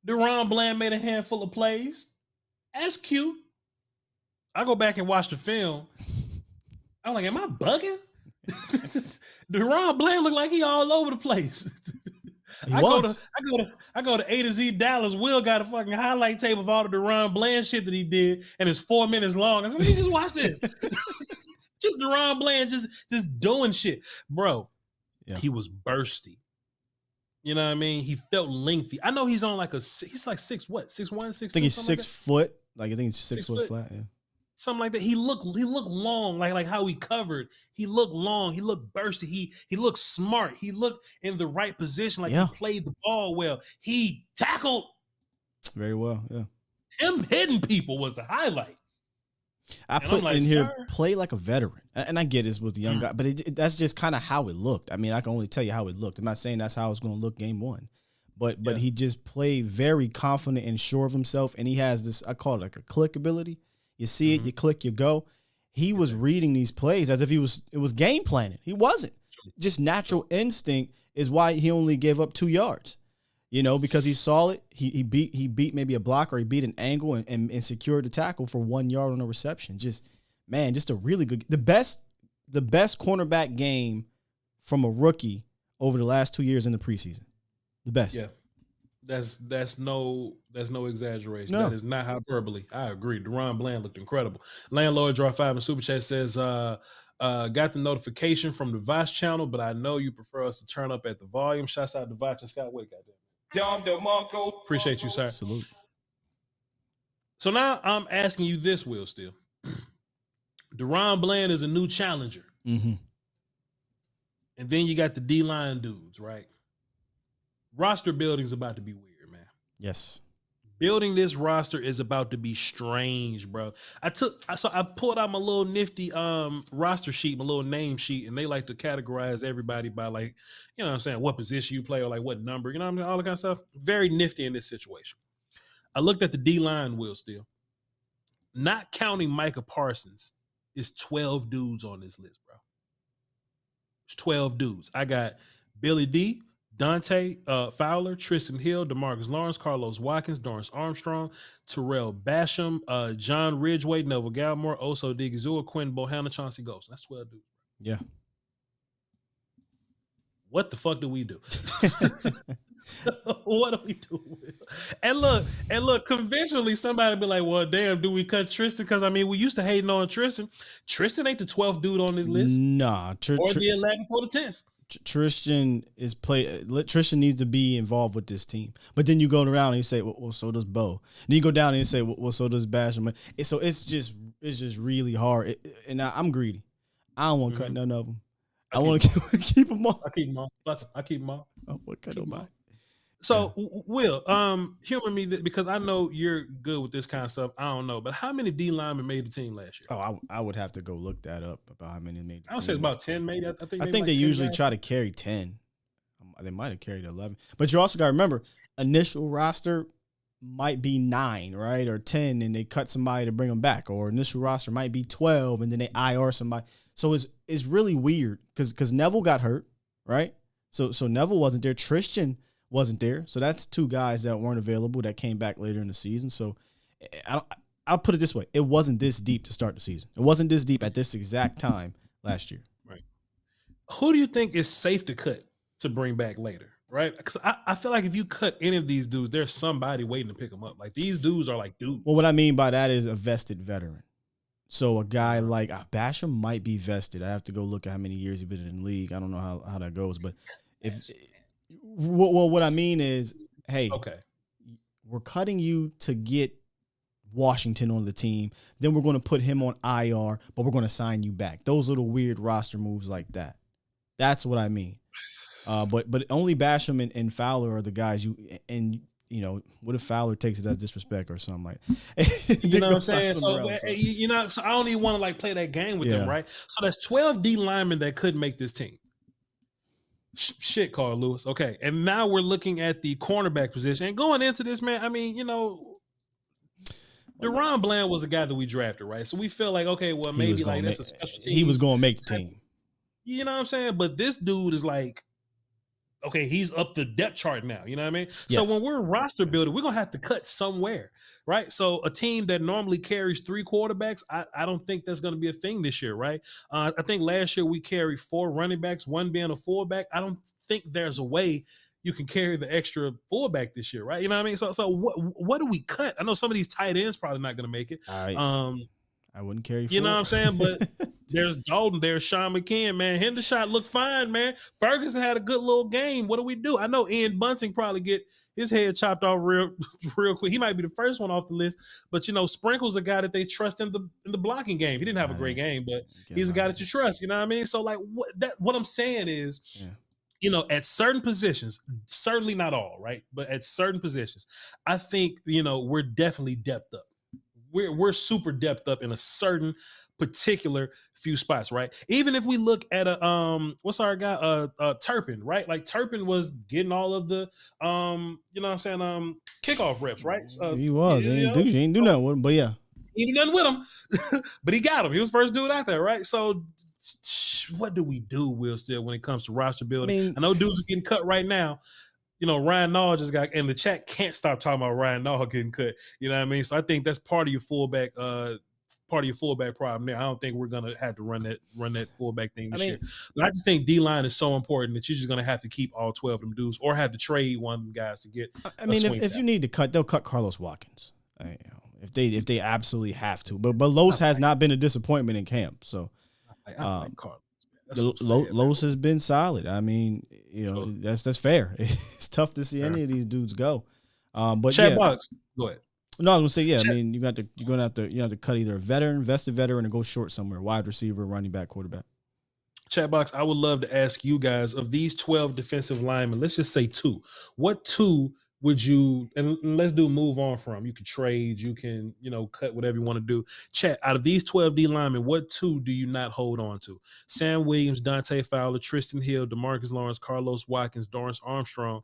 Duron Bland made a handful of plays. That's cute. I go back and watch the film. I'm like, am I bugging? Duron Bland looked like he all over the place. I go to A to Z Dallas. Will got a fucking highlight tape of all the Duron Bland shit that he did, and it's 4 minutes long. I said, let me just watch this. Just Duron Bland just doing shit. Bro. Yeah. He was bursty. You know what I mean? He felt lengthy. I know he's on he's like 6'1", 6'2"? I think he's 6 foot. I think he's 6 foot flat. Yeah. Something like that. He looked long, like how he covered. He looked long. He looked bursty. He looked smart. He looked in the right position, like he played the ball well. He tackled very well. Yeah. Him hitting people was the highlight. I put in here, play like a veteran. And I get this with the young guy, but that's just kind of how it looked. I mean, I can only tell you how it looked. I'm not saying that's how it's going to look game 1. but he just played very confident and sure of himself. And he has this, I call it like a click ability. You see it, you click, you go. He was reading these plays as if it was game planning. He wasn't. Just natural instinct is why he only gave up 2 yards. Because he saw it, he beat maybe a block, or he beat an angle and secured the tackle for 1 yard on a reception. Just a really good, the best cornerback game from a rookie over the last 2 years in the preseason. The best. Yeah. That's no exaggeration. No. That is not hyperbole. I agree. Duron Bland looked incredible. Landlord Draw 5 in Super Chat says, got the notification from the Voch channel, but I know you prefer us to turn up at the volume. Shouts out to Voch and Scott Wick out there. Appreciate you, sir. Salute. So now I'm asking you this, Will Steele. Duron Bland is a new challenger. Mm-hmm. And then you got the D-line dudes, right? Roster building is about to be weird, man. Yes. Building this roster is about to be strange, bro. I pulled out my little nifty roster sheet, my little name sheet, and they like to categorize everybody by, like, you know what I'm saying, what position you play or like what number, you know what I mean? All that kind of stuff. Very nifty in this situation. I looked at the D-line, Will Steele. Not counting Micah Parsons, is 12 dudes on this list, bro. It's 12 dudes. I got Billy D, Dante Fowler, Tristan Hill, DeMarcus Lawrence, Carlos Watkins, Dorrance Armstrong, Terrell Basham, John Ridgeway, Neville Gallimore, Oso Digizua, Quinn Bohanna, Chauncey Ghost. That's 12 dudes. Yeah. What the fuck do we do? What do we do? And look, conventionally, somebody be like, well, damn, do we cut Tristan? Because, I mean, we used to hating on Tristan. Tristan ain't the 12th dude on this list. Nah. Or the 11th or the 10th. Tristan Tristan needs to be involved with this team. But then you go around and you say, well, so does Bo. Then you go down and you say, well, so does Basham. So it's just really hard. And I'm greedy. I don't want to cut none of them. I want to keep them all. I keep them all. I keep them all. I want to cut them all. So, Will, humor me because I know you're good with this kind of stuff. I don't know, but how many D linemen made the team last year? Oh, I would have to go look that up about how many made the team. I would say it's about 10, maybe. I think they usually try to carry 10. They might have carried 11. But you also got to remember, initial roster might be 9, right? Or 10, and they cut somebody to bring them back. Or initial roster might be 12, and then they IR somebody. So it's really weird because Neville got hurt, right? So Neville wasn't there. Tristan wasn't there. So that's 2 guys that weren't available that came back later in the season. So I'll put it this way. It wasn't this deep to start the season. It wasn't this deep at this exact time last year. Right. Who do you think is safe to cut to bring back later? Right. Because I feel like if you cut any of these dudes, there's somebody waiting to pick them up. Like, these dudes are like dudes. Well, what I mean by that is a vested veteran. So a guy like Basham might be vested. I have to go look at how many years he's been in the league. I don't know how that goes, but what I mean is, hey, okay, we're cutting you to get Washington on the team. Then we're going to put him on IR, but we're going to sign you back. Those little weird roster moves like that. That's what I mean. But only Basham and Fowler are the guys what if Fowler takes it as disrespect or something like that? You know what I'm saying? So I don't even want to like play that game with them, right? So that's 12 D linemen that could make this team. Shit, Carl Lewis. Okay, and now we're looking at the cornerback position. And going into this, man, I mean, Duron Bland was a guy that we drafted, right? So we feel like, okay, well, maybe like that's a special team. He was going to make the team. You know what I'm saying? But this dude is like, okay, he's up the depth chart now. You know what I mean? Yes. So when we're roster building, we're going to have to cut somewhere, right? So a team that normally carries 3 quarterbacks, I don't think that's going to be a thing this year, right? I think last year we carried 4 running backs, 1 being a fullback. I don't think there's a way you can carry the extra fullback this year, right? You know what I mean? So what do we cut? I know some of these tight ends probably not going to make it. I wouldn't carry 4. You know what I'm saying? But there's Dalton, there's Sean McKeon, man. Hendershot looked fine, man. Ferguson had a good little game. What do we do? I know Ian Bunting probably get his head chopped off real quick. He might be the first one off the list. But, Sprinkle's a guy that they trust in the blocking game. He didn't have a great game, but he's a guy that you trust. You know what I mean? So, like, what I'm saying is, at certain positions, certainly not all, right? But at certain positions, I think, we're definitely depth up. We're super depth up in a certain particular few spots, right? Even if we look at a what's our guy Turpin, right? Like Turpin was getting all of the you know what I'm saying, kickoff reps, right? He was. He ain't do nothing with him, but yeah. He did nothing with him, but he got him. He was the first dude out there, right? So what do we do, Will, still, when it comes to roster building? I know dudes are getting cut right now. You know, Ryan Nall just got, and the chat can't stop talking about Ryan Nall getting cut. You know what I mean? So I think that's part of your fullback problem there. I don't think we're gonna have to run that fullback thing this year. But I just think D-line is so important that you're just gonna have to keep all 12 of them dudes, or have to trade one of them guys to get. I mean, if you need to cut, they'll cut Carlos Watkins. If they absolutely have to. But Los has not been a disappointment in camp. So I like Carlos. Los has been solid. I mean, you know, that's fair. It's tough to see any of these dudes go. But Chad Box, go ahead. No, I was gonna say, I mean, you're gonna have to cut either a vested veteran, or go short somewhere, wide receiver, running back, quarterback. Chat box, I would love to ask you guys, of these 12 defensive linemen, let's just say 2. What 2 would you, and let's do move on from? You can trade, you can, cut whatever you want to do. Chat, out of these 12 D linemen, what 2 do you not hold on to? Sam Williams, Dante Fowler, Tristan Hill, DeMarcus Lawrence, Carlos Watkins, Dorrance Armstrong,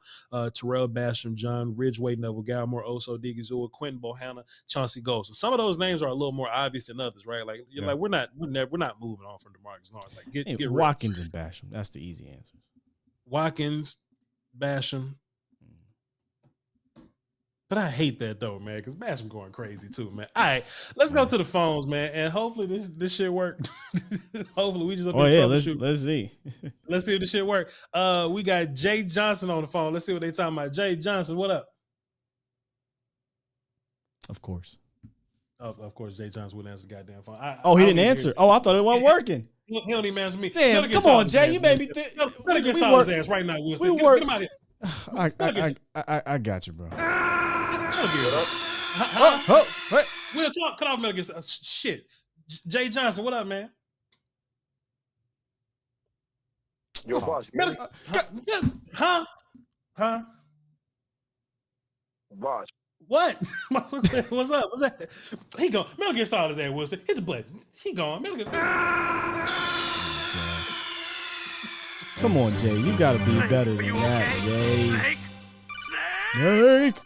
Terrell Basham, John Ridgeway, Neville Gallimore, Oso Odigizua, Quentin Bohanna, Chauncey Gold. So some of those names are a little more obvious than others, right? Like, like we're not moving on from DeMarcus Lawrence. Like, get Watkins and Basham. That's the easy answer. Watkins, Basham. But I hate that though, man, because Basham going crazy too, man. All right, let's go to the phones, man, and hopefully this shit work. Hopefully we just let's see. Let's see if this shit work. We got Jay Johnson on the phone. Let's see what they talking about. Jay Johnson, what up? Of course. Of course, Jay Johnson wouldn't answer the goddamn phone. He didn't answer. I thought it wasn't working. He don't even answer me. Damn, come on, Jay. You made me think. Better get Saul's ass right now, Wilson. Get him out of here. I got you, bro. Will, cut off Metal Gear. Shit. Jay Johnson, what up, man? Yo, boss. Huh? Boss. What? What's up? What's that? He gone. Metal Gear Solid his ass, Wilson. Hit the button. He gone. Metal Gear Solid. Come on, Jay. You got to be better than that, Jay. Snake.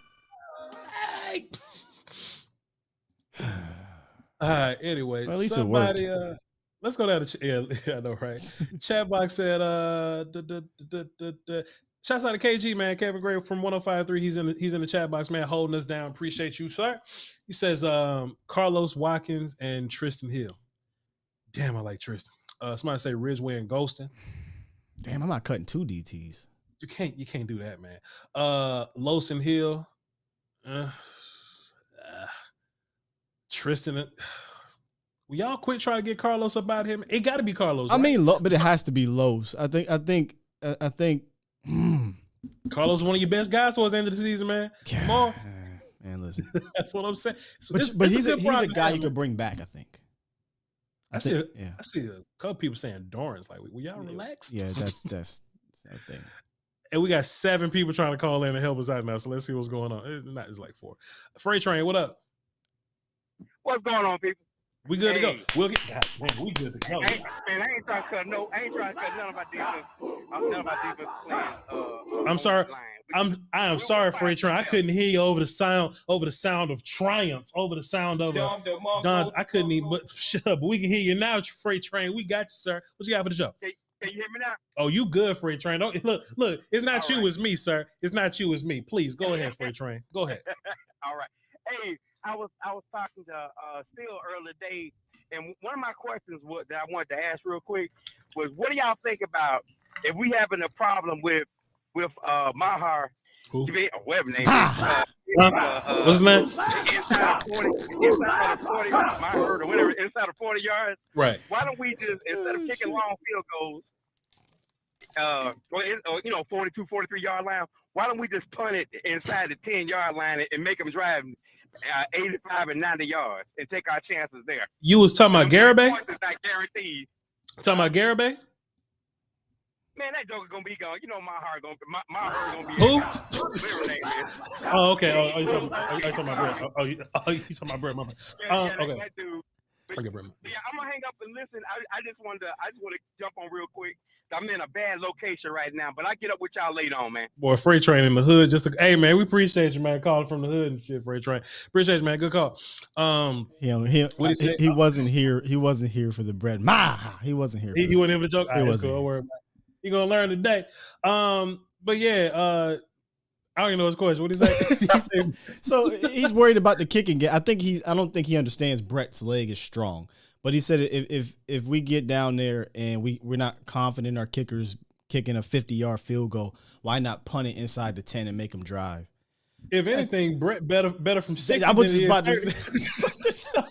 All right. Anyway, well, at least somebody, it worked. Let's go down to I know, right? Chat box said, shouts out to KG, man. Kevin Gray from 105.3. He's in the chat box, man, holding us down. Appreciate you, sir. He says Carlos Watkins and Tristan Hill. Damn, I like Tristan. Somebody say Ridgeway and Golston. Damn, I'm not cutting 2 DTs. You can't do that, man. Lawson Hill. Tristan. Will y'all quit trying to get Carlos about him? It got to be Carlos. Right? I mean, but it has to be Los. I think. Carlos is one of your best guys towards the end of the season, man. Come on, man. Listen, that's what I'm saying. So but he's a guy you could bring back. I think. I see a couple people saying Dorrance. Like, will y'all relax? Yeah, that's that thing. And we got 7 people trying to call in and help us out now. So let's see what's going on. It's like 4. Freight Train, what up? What's going on, people? We good to go. We'll get. God, man, we good to go. I ain't trying to cut none of my defense. None of my defense playing. I'm sorry. I am sorry, Freight Train. I couldn't hear you over the sound of triumph, over the sound of Don. I couldn't even. But shut up. But we can hear you now, Freight Train. We got you, sir. What you got for the show? Can you hear me now? Oh, you good, Freight Train? Don't look. It's not you, it's me, sir. It's not you, it's me. Please go ahead, Freight Train. Go ahead. All right. Hey, I was talking to Steele earlier today, and one of my questions that I wanted to ask real quick was, what do y'all think about if we having a problem with Mahar? Whatever name. What's his name? Inside of 40, Mahar or whatever, inside of 40 yards. Right. Why don't we just, instead of kicking long field goals, 42, 43 yard line, why don't we just punt it inside the 10-yard line and make them drive 85 and 90 yards and take our chances there? You was talking about Garibay? It's not guaranteed. Talking about Garibay? Man, that joker gonna be gone. You know my heart gonna be. Who? Whatever name is. Oh, okay. You talking about Brett? Oh, you talking about Brett? My bad. Okay. That dude. Okay, bro. Yeah, I'm gonna hang up and listen. I just want to jump on real quick. I'm in a bad location right now, but I get up with y'all later on, man. Boy, Freight Train in the hood. Hey man, we appreciate you, man. Calling from the hood and shit, Freight Train. Appreciate you, man. Good call. He wasn't here. He wasn't here for the bread. He wasn't here. He wasn't here for the joke. He wasn't. Don't worry about it. He gonna learn today. But yeah, I don't even know his question. What did he say? So he's worried about the kicking game. I don't think he understands Brett's leg is strong. But he said if we get down there and we're not confident our kickers kicking a 50-yard field goal, why not punt it inside the 10 and make them drive? If anything, Brett better from 60. I was just about to say.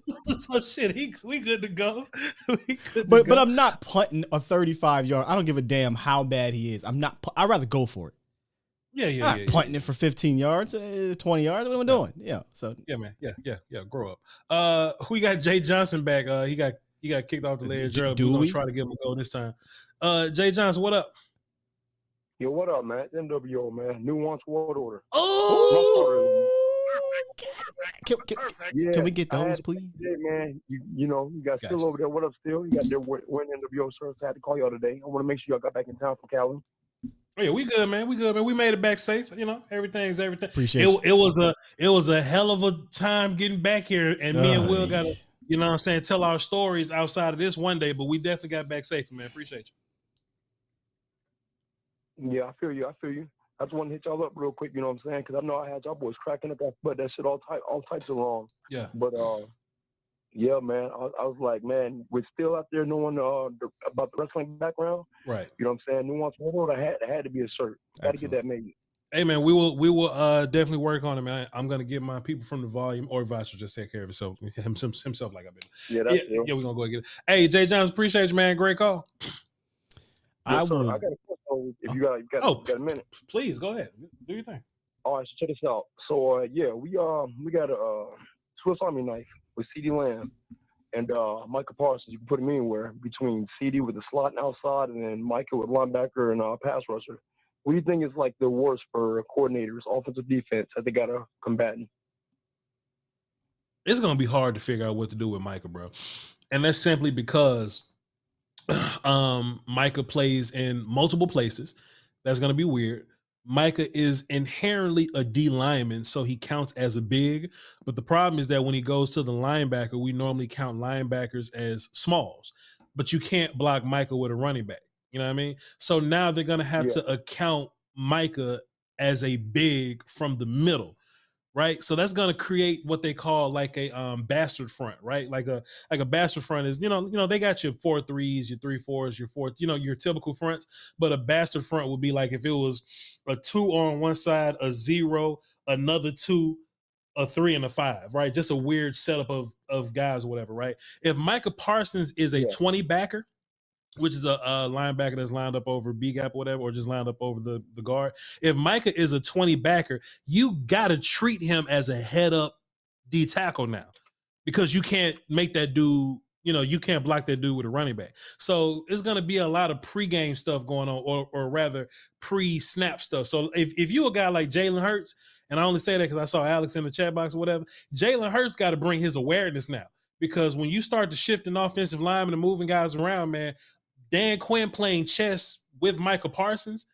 Oh shit, we good to go. But I'm not punting a 35-yard. I don't give a damn how bad he is. I'd rather go for it. Yeah. Punting it for 15 yards, 20 yards. What am I doing? Yeah. So yeah, man. Yeah. Grow up. We got Jay Johnson back. He got kicked off the ledge. We're gonna try to give him a go this time. Jay Johnson, what up? Yo, what up, man? NWO, man. Nuance World Order. Oh. Can we get those, please? Yeah, man. You know, you got Steele over there. What up, Steele? You got their win NWO service. I had to call y'all today. I want to make sure y'all got back in town from Cali. Oh, yeah, we good, man. We made it back safe. You know, everything's everything. Appreciate it. It was a hell of a time getting back here, and me and Will got to, you know what I'm saying, tell our stories outside of this one day, but we definitely got back safe, man. Appreciate you. Yeah, I feel you. I just want to hit y'all up real quick, you know what I'm saying? Because I know I had y'all boys cracking up that shit all types of wrong. Yeah. But yeah, man, I was like, man, we're still out there knowing about the wrestling background. Right. You know what I'm saying? Nuance World Order had to be a shirt. Got to get that made. Hey man, we will definitely work on it, man. I'm gonna get my people from the volume, or Voch will just take care of himself like I've been. Yeah, we're gonna go get it. Hey, Jay Jones, appreciate you, man. Great call. I got a question if you got a minute. Please go ahead. Do your thing. All right, so check this out. So we got a Swiss Army knife with CD Lamb and Micah Parsons. You can put him anywhere between CD with the slot and outside, and then Micah with linebacker and pass rusher. What do you think is like the worst for coordinators, offensive defense, that they got to combat? It's going to be hard to figure out what to do with Micah, bro. And that's simply because Micah plays in multiple places. That's going to be weird. Micah is inherently a D lineman, so he counts as a big. But the problem is that when he goes to the linebacker, we normally count linebackers as smalls. But you can't block Micah with a running back. You know what I mean? So now they're going to have to account Micah as a big from the middle, right? So that's going to create what they call like a bastard front, right? Like a bastard front is, you know, they got your 4-3s, your 3-4s, your 4, you know, your typical fronts. But a bastard front would be like if it was a 2 on one side, a 0, another 2, a 3, and a 5, right? Just a weird setup of guys or whatever, right? If Micah Parsons is a 20 backer, which is a linebacker that's lined up over B-gap or whatever, or just lined up over the guard. If Micah is a 20 backer, you got to treat him as a head-up D tackle now, because you can't make that dude, you know, you can't block that dude with a running back. So it's going to be a lot of pregame stuff going on, or rather pre-snap stuff. So if you a guy like Jalen Hurts, and I only say that because I saw Alex in the chat box or whatever, Jalen Hurts got to bring his awareness now, because when you start to shift an offensive lineman and moving guys around, man, Dan Quinn playing chess with Micah Parsons,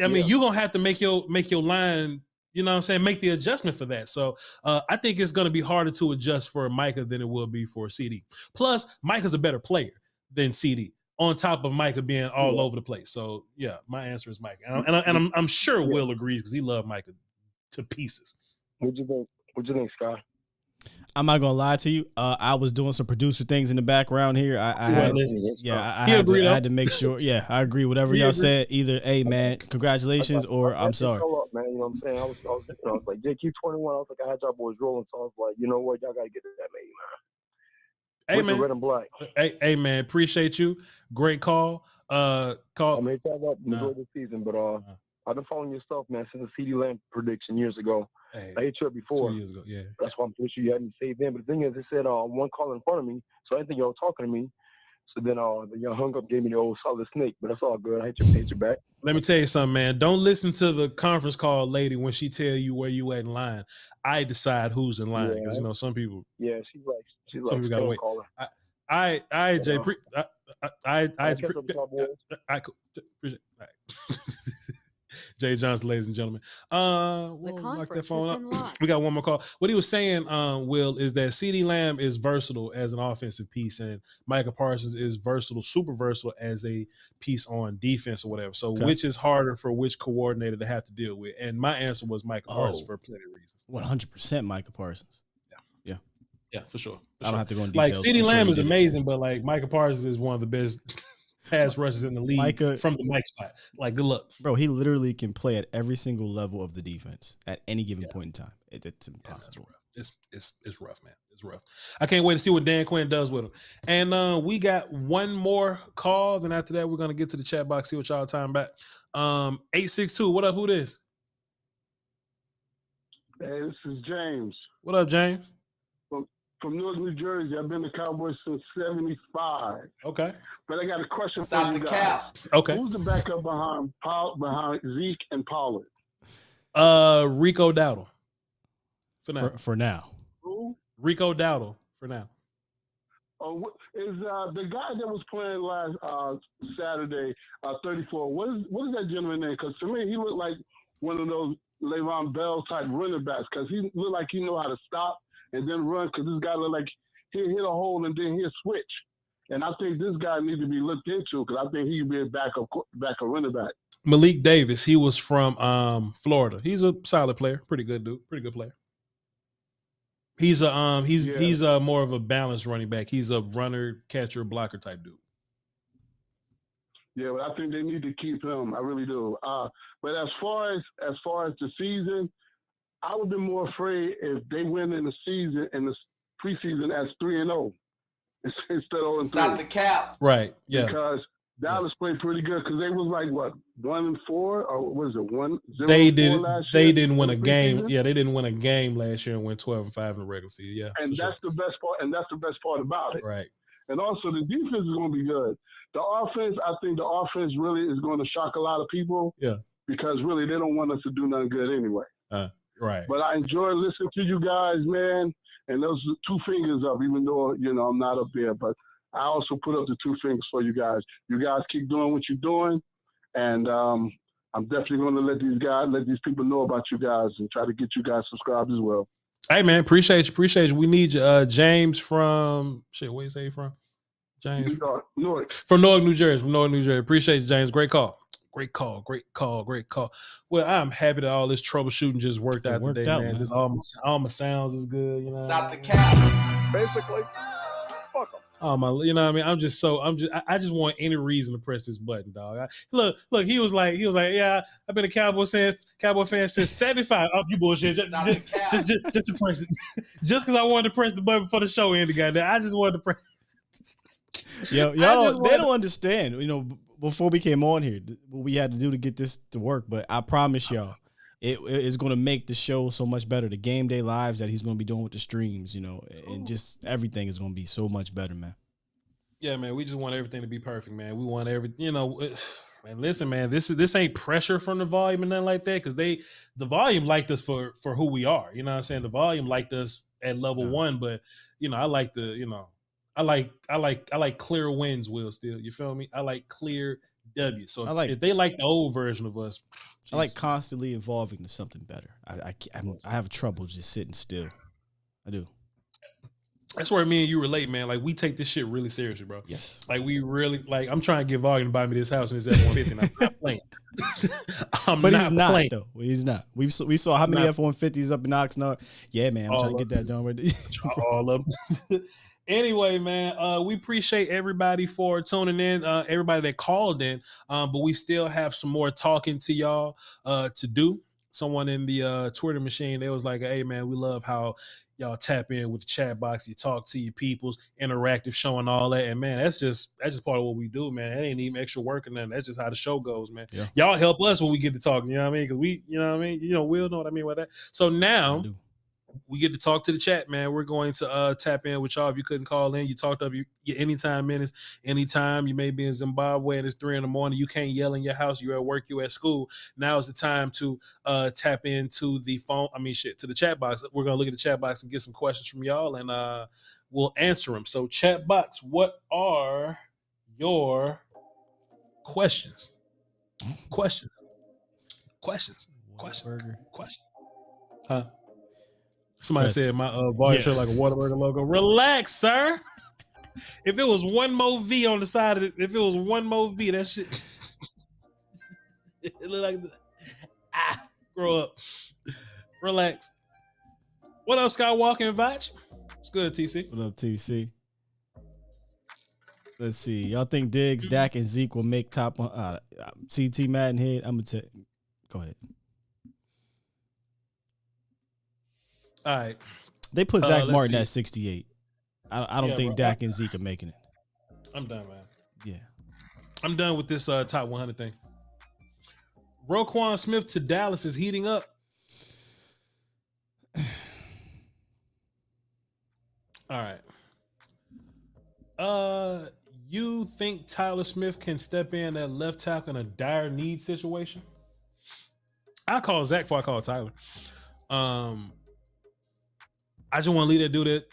I mean, you're going to have to make your line, you know what I'm saying, make the adjustment for that. So I think it's going to be harder to adjust for Micah than it will be for CD. Plus, Micah's a better player than CD, on top of Micah being all over the place. So, yeah, my answer is Micah. And I'm sure Will agrees, because he loved Micah to pieces. What you think, Scott? I'm not gonna lie to you. I was doing some producer things in the background here. I had to make sure. Yeah, I agree. Whatever y'all said, either hey man, congratulations, or I'm sorry. Up, man, you know what I'm saying? I was like JQ 21. I was like, I had y'all boys rolling, so I was like, you know what, y'all gotta get that made, man. Hey man, red and black. Hey man, appreciate you. Great call. I mean, enjoy the season, but I've been following your stuff, man, since the CD Lamb prediction years ago. Hey, I hit you up before. 2 years ago, yeah. That's why I'm pretty sure you hadn't saved them. But the thing is, it said one call in front of me, so I didn't think y'all were talking to me. So then the young hung up gave me the old solid snake, but that's all good. I hate your back. Let me tell you something, man. Don't listen to the conference call lady when she tell you where you at in line. I decide who's in line because some people. Yeah, she's like some people gotta wait. Caller. I Jay, Jay Johnson, ladies and gentlemen. Lock that phone up. We got one more call. What he was saying, Will, is that CeeDee Lamb is versatile as an offensive piece, and Micah Parsons is versatile, super versatile as a piece on defense or whatever. So, which is harder for which coordinator to have to deal with? And my answer was Micah Parsons for plenty of reasons. 100% Micah Parsons. Yeah, for sure. I don't have to go into details. Like CeeDee Lamb is amazing, but like Micah Parsons is one of the best pass rushers in the league from the Mike spot. Like, good luck, bro. He literally can play at every single level of the defense at any given point in time. It's impossible. It's rough, man. It's rough. I can't wait to see what Dan Quinn does with him. And we got one more call. Then after that, we're gonna get to the chat box, see what y'all talking about. 862. What up? Who this? Hey, this is James. What up, James? From Newark, New Jersey. I've been to Cowboys since '75. Okay. But I got a question for you guys. Cap. Okay. Who's the backup behind Zeke and Pollard? Rico Dowdle. For now. Who? Rico Dowdle for now. Oh, is the guy that was playing last Saturday, 34? What is that gentleman's name? Because to me, he looked like one of those Le'Veon Bell type running backs. Because he looked like he know how to stop and then run. Because this guy looked like he'll hit a hole and then he'll switch. And I think this guy needs to be looked into because I think he could be a backup running back. Malik Davis. He was from Florida. He's a solid player. Pretty good dude. Pretty good player. He's a more of a balanced running back. He's a runner, catcher, blocker type dude. Yeah, but I think they need to keep him. I really do. But as far as the season, I would be more afraid if they win in the season in the preseason as 3-0 instead of 0-3. Stop the cap. Right. Yeah. Because Dallas played pretty good because they was like what 1-4 or what is it 1-0? They didn't win a game. Yeah, they didn't win a game last year and went 12-5 in the regular season. Yeah, and that's the best part. And that's the best part about it. Right. And also the defense is going to be good. The offense, I think the offense really is going to shock a lot of people. Yeah. Because really they don't want us to do nothing good anyway. Right. But I enjoy listening to you guys, man. And those 2 fingers up, even though I'm not up there, but I also put up the 2 fingers for you guys. You guys keep doing what you're doing, and I'm definitely going to let these people know about you guys and try to get you guys subscribed as well. Hey, man, appreciate you. We need you. James from where you say you from? James Newark. From Newark, New Jersey. Appreciate you, James. Great call. Well, I'm happy that all this troubleshooting just worked out today, man. Just all my sounds is good. Stop the cap. Basically, fuck them. Oh my, you know what I mean? I just want any reason to press this button, dog. Look, he was like, yeah, I've been a Cowboy fan since 75. Oh, you bullshit. Just to press it. Just because I wanted to press the button before the show ended, goddamn. I just wanted to press. Y'all they don't understand. Before we came on here, what we had to do to get this to work. But I promise y'all, it is going to make the show so much better. The game day lives that he's going to be doing with the streams, and just everything is going to be so much better, man. Yeah, man. We just want everything to be perfect, man. We want man, listen, man, this ain't pressure from the volume and nothing like that. Cause the volume liked us for who we are. You know what I'm saying? The volume liked us at level 1, but I like I like clear wins, Will, still. You feel me? I like clear W. So if they like the old version of us, I like constantly evolving to something better. I have trouble just sitting still. I do. That's where me and you relate, man. Like, we take this shit really seriously, bro. Yes. Like, we really, I'm trying to get Volume to buy me this house and it's at 150 and I'm not playing. But he's not, though. He's not. We saw how many F-150s up in Oxnard. Yeah, man. I'm trying to get that done right there. All of them. Anyway, man, we appreciate everybody for tuning in, everybody that called in, but we still have some more talking to y'all to do. Someone in the Twitter machine, they was like, hey, man, we love how y'all tap in with the chat box, you talk to your peoples, interactive show and all that. And, man, that's just part of what we do, man. That ain't even extra work and nothing. That's just how the show goes, man. Yeah. Y'all help us when we get to talking, you know what I mean? Because we, you know what I mean? We'll know what I mean by that. So now we get to talk to the chat, man. We're going to tap in with y'all. If you couldn't call in, you talked up your anytime minutes. Anytime you may be in Zimbabwe and it's 3 a.m, you can't yell in your house. You're at work. You're at school. Now is the time to tap into the phone. To the chat box. We're gonna look at the chat box and get some questions from y'all, and we'll answer them. So, chat box, what are your questions? Questions. Huh? Somebody said my bar shirt like a Whataburger logo. Relax, sir. If it was one more V on the side of it, if it was one more V, that shit it look like grow up. Relax. What up, Skywalker and Voch? What's good, TC? What up, TC? Let's see. Y'all think Diggs, Dak, and Zeke will make top one? CT Madden head. I'm gonna go ahead. All right. They put Zach Martin at 68. I don't think Dak and Zeke are making it. I'm done, man. Yeah. I'm done with this top 100 thing. Roquan Smith to Dallas is heating up. All right. You think Tyler Smith can step in at left tackle in a dire need situation? I call Zach before I call Tyler. I just want to leave that dude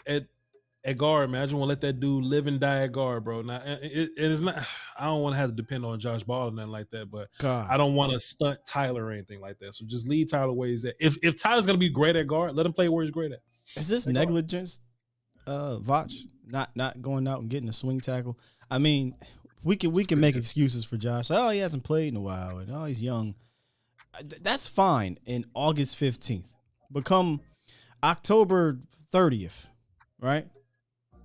at guard, man. I just want to let that dude live and die at guard, bro. Now, it is not. I don't want to have to depend on Josh Ball or nothing like that, but I don't want to stunt Tyler or anything like that. So just leave Tyler where he's at. If Tyler's gonna be great at guard, let him play where he's great at. Is this negligence, Voch? Not going out and getting a swing tackle. I mean, we can make excuses for Josh. Oh, he hasn't played in a while, and oh, he's young. That's fine. In August 15th, become October 30th, right?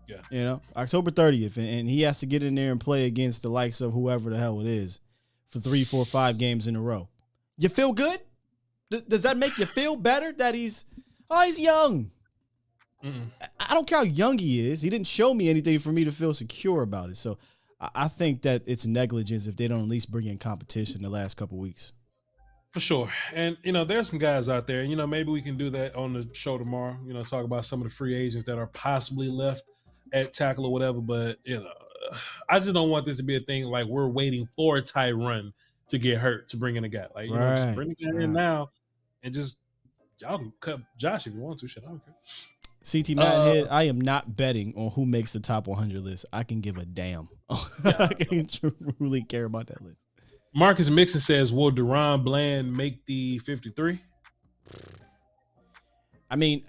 Yeah. You know, October 30th, and he has to get in there and play against the likes of whoever the hell it is for 3, 4, 5 games in a row. You feel good? Does that make you feel better that he's young? I don't care how young he is. He didn't show me anything for me to feel secure about it. So I think that it's negligence if they don't at least bring in competition the last couple weeks. For sure. And, there's some guys out there, maybe we can do that on the show tomorrow, talk about some of the free agents that are possibly left at tackle or whatever. But, I just don't want this to be a thing like we're waiting for Tyron to get hurt to bring in a guy. Like, just bring the guy in now and just, y'all can cut Josh if you want to. Shit, I don't care. CT Madhead, I am not betting on who makes the top 100 list. I can give a damn. I can truly care about that list. Marcus Mixon says, will Duron Bland make the 53? I think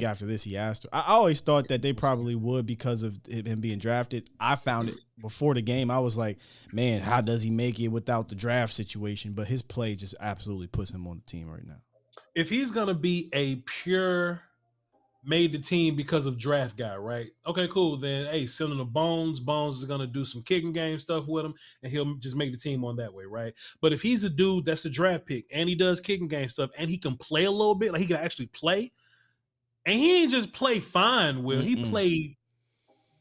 after this he has to. I always thought that they probably would because of him being drafted. I found it before the game. I was like, man, how does he make it without the draft situation? But his play just absolutely puts him on the team right now. If he's going to be a pure made the team because of draft guy, right? Okay, cool. Then, hey, send him to Bones. Bones is going to do some kicking game stuff with him, and he'll just make the team on that way, right? But if he's a dude that's a draft pick, and he does kicking game stuff, and he can play a little bit, like he can actually play, and he ain't just play fine, Will. He played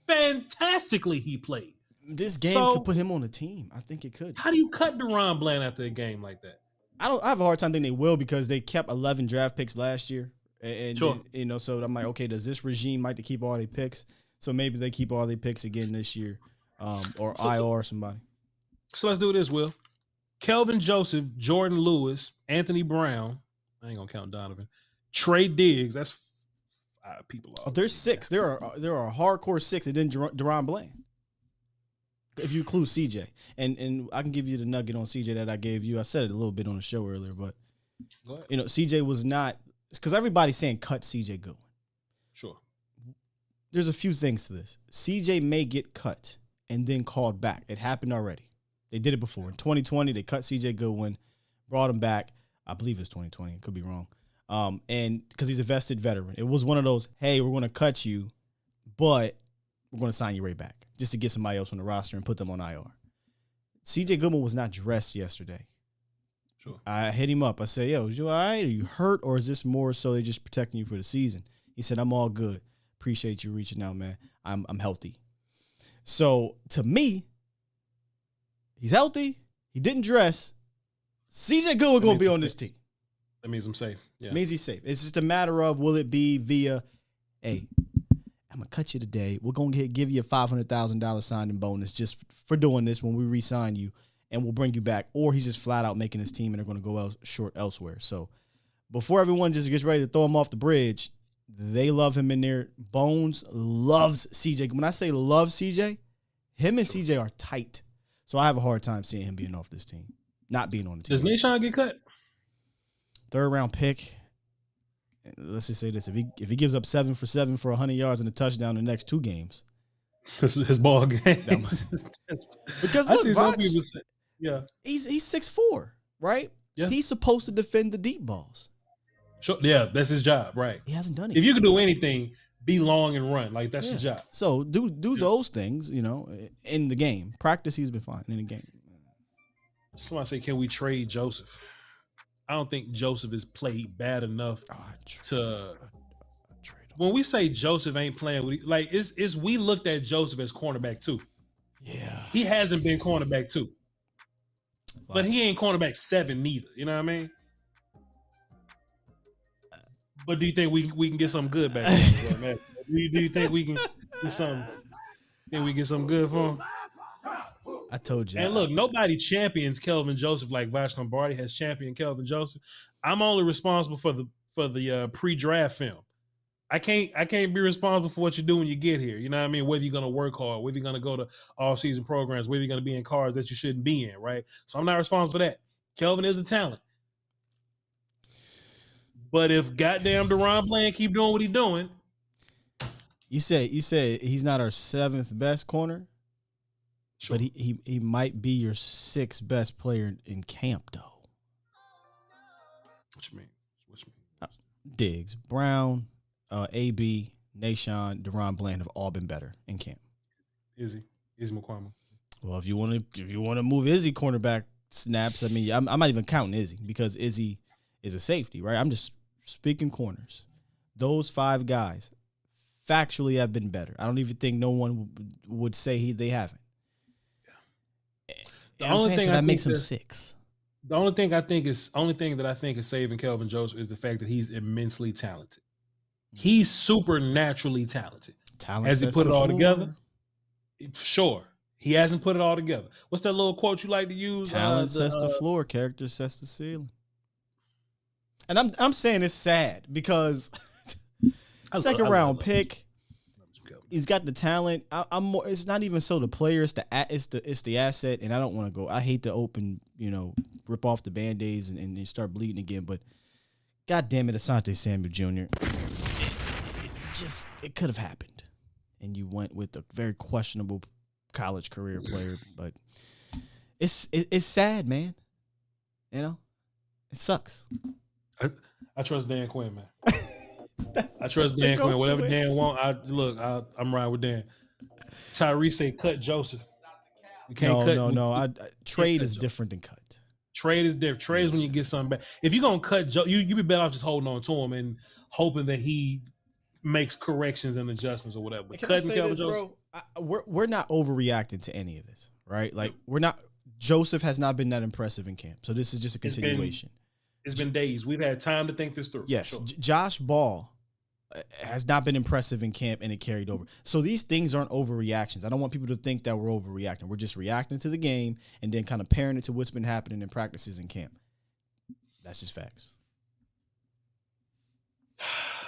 fantastically. He played. This game could put him on the team. I think it could. How do you cut Duron Bland after a game like that? I have a hard time thinking they will because they kept 11 draft picks last year. And sure. So I'm like, okay, does this regime like to keep all their picks? So maybe they keep all their picks again this year, or IR somebody. So let's do this, Will. Kelvin Joseph, Jordan Lewis, Anthony Brown. I ain't gonna count Donovan. Trey Diggs. That's 5 people. There's 6. There are a hardcore 6, and then Duron Bland. If you include CJ, and I can give you the nugget on CJ that I gave you. I said it a little bit on the show earlier, but CJ was not. Because everybody's saying cut CJ Goodwin. Sure. There's a few things to this. CJ may get cut and then called back. It happened already. They did it before. In 2020, they cut CJ Goodwin, brought him back. I believe it's 2020. Could be wrong. And because he's a vested veteran. It was one of those, hey, we're going to cut you, but we're going to sign you right back just to get somebody else on the roster and put them on IR. CJ Goodwin was not dressed yesterday. Sure. I hit him up. I said, yo, is you all right? Are you hurt, or is this more so they're just protecting you for the season? He said, I'm all good. Appreciate you reaching out, man. I'm healthy. So, to me, he's healthy. He didn't dress. CJ Goodwin going to be on this team. That means I'm safe. Yeah. It means he's safe. It's just a matter of will it be via, hey, I'm going to cut you today. We're going to give you a $500,000 signing bonus just for doing this when we re-sign you, and we'll bring you back. Or he's just flat out making his team and they're going to go short elsewhere. So before everyone just gets ready to throw him off the bridge, they love him in there. Bones loves CJ. When I say love CJ, him and CJ are tight. So I have a hard time seeing him being off this team, not being on the team. Does Nashon get cut? 3rd round pick. Let's just say this: if he gives up 7 for 7 for 100 yards and a touchdown in the next 2 games, his ball game. Because I look, see some Voch, people say, yeah, he's 6'4", right? Yeah. He's supposed to defend the deep balls. Sure. Yeah, that's his job, right? He hasn't done it. If you can do anything, be long and run. Like that's your job. So do those things, in the game. Practice, he's been fine in the game. Somebody say, can we trade Joseph? I don't think Joseph is played bad enough to. When we say Joseph ain't playing, we looked at Joseph as cornerback 2. Yeah, he hasn't been cornerback 2, but he ain't cornerback 7 neither. You know what I mean? But do you think we can get something good back there? Do you think we can get something? Think we get something good for him? I told you. And look, nobody champions Kelvin Joseph like Voch Lombari has championed Kelvin Joseph. I'm only responsible for the pre-draft film. I can't be responsible for what you do when you get here. You know what I mean? Whether you're gonna work hard, whether you're gonna go to all-season programs, whether you're gonna be in cars that you shouldn't be in, right? So I'm not responsible for that. Kelvin is a talent. But if goddamn Duron Bland keep doing what he's doing. You said he's not our 7th best corner, sure. But he might be your 6th best player in camp, though. What you mean? Diggs, Brown, AB, Nashon, Duron Bland have all been better in camp. Izzy McQuarrie. Well, if you want to move Izzy cornerback snaps, I mean, I'm not even counting Izzy because Izzy is a safety, right? I'm just speaking corners. Those 5 guys factually have been better. I don't even think no one would say they haven't. Yeah. The only thing that makes him 6. The only thing that I think is saving Kelvin Joseph is the fact that he's immensely talented. He's supernaturally talented. Has he put it all together? Sure. He hasn't put it all together. What's that little quote you like to use? Talent sets the floor, character sets the ceiling. And I'm saying it's sad because second round pick, he's got the talent. I'm more. It's not even so the player. It's the asset. And I don't want to go. I hate to open, rip off the Band-Aids and start bleeding again. But God damn it, Asante Samuel Jr. It could have happened, and you went with a very questionable college career player. But it's sad, man. It sucks. I trust Dan Quinn, man. I trust Dan Quinn. Whatever Dan want, I'm riding with Dan. Tyrese say cut Joseph. You can't cut. No. Trade is different than cut. Trade is different. Trade is when you get something back. If you're gonna cut Joe, you be better off just holding on to him and hoping that he makes corrections and adjustments or whatever. But can I say this, bro? We're not overreacting to any of this, right? Like we're not. Joseph has not been that impressive in camp, so this is just a continuation. It's been days. We've had time to think this through. Yes. Sure. Josh Ball has not been impressive in camp, and it carried over. So these things aren't overreactions. I don't want people to think that we're overreacting. We're just reacting to the game and then kind of pairing it to what's been happening in practices in camp. That's just facts.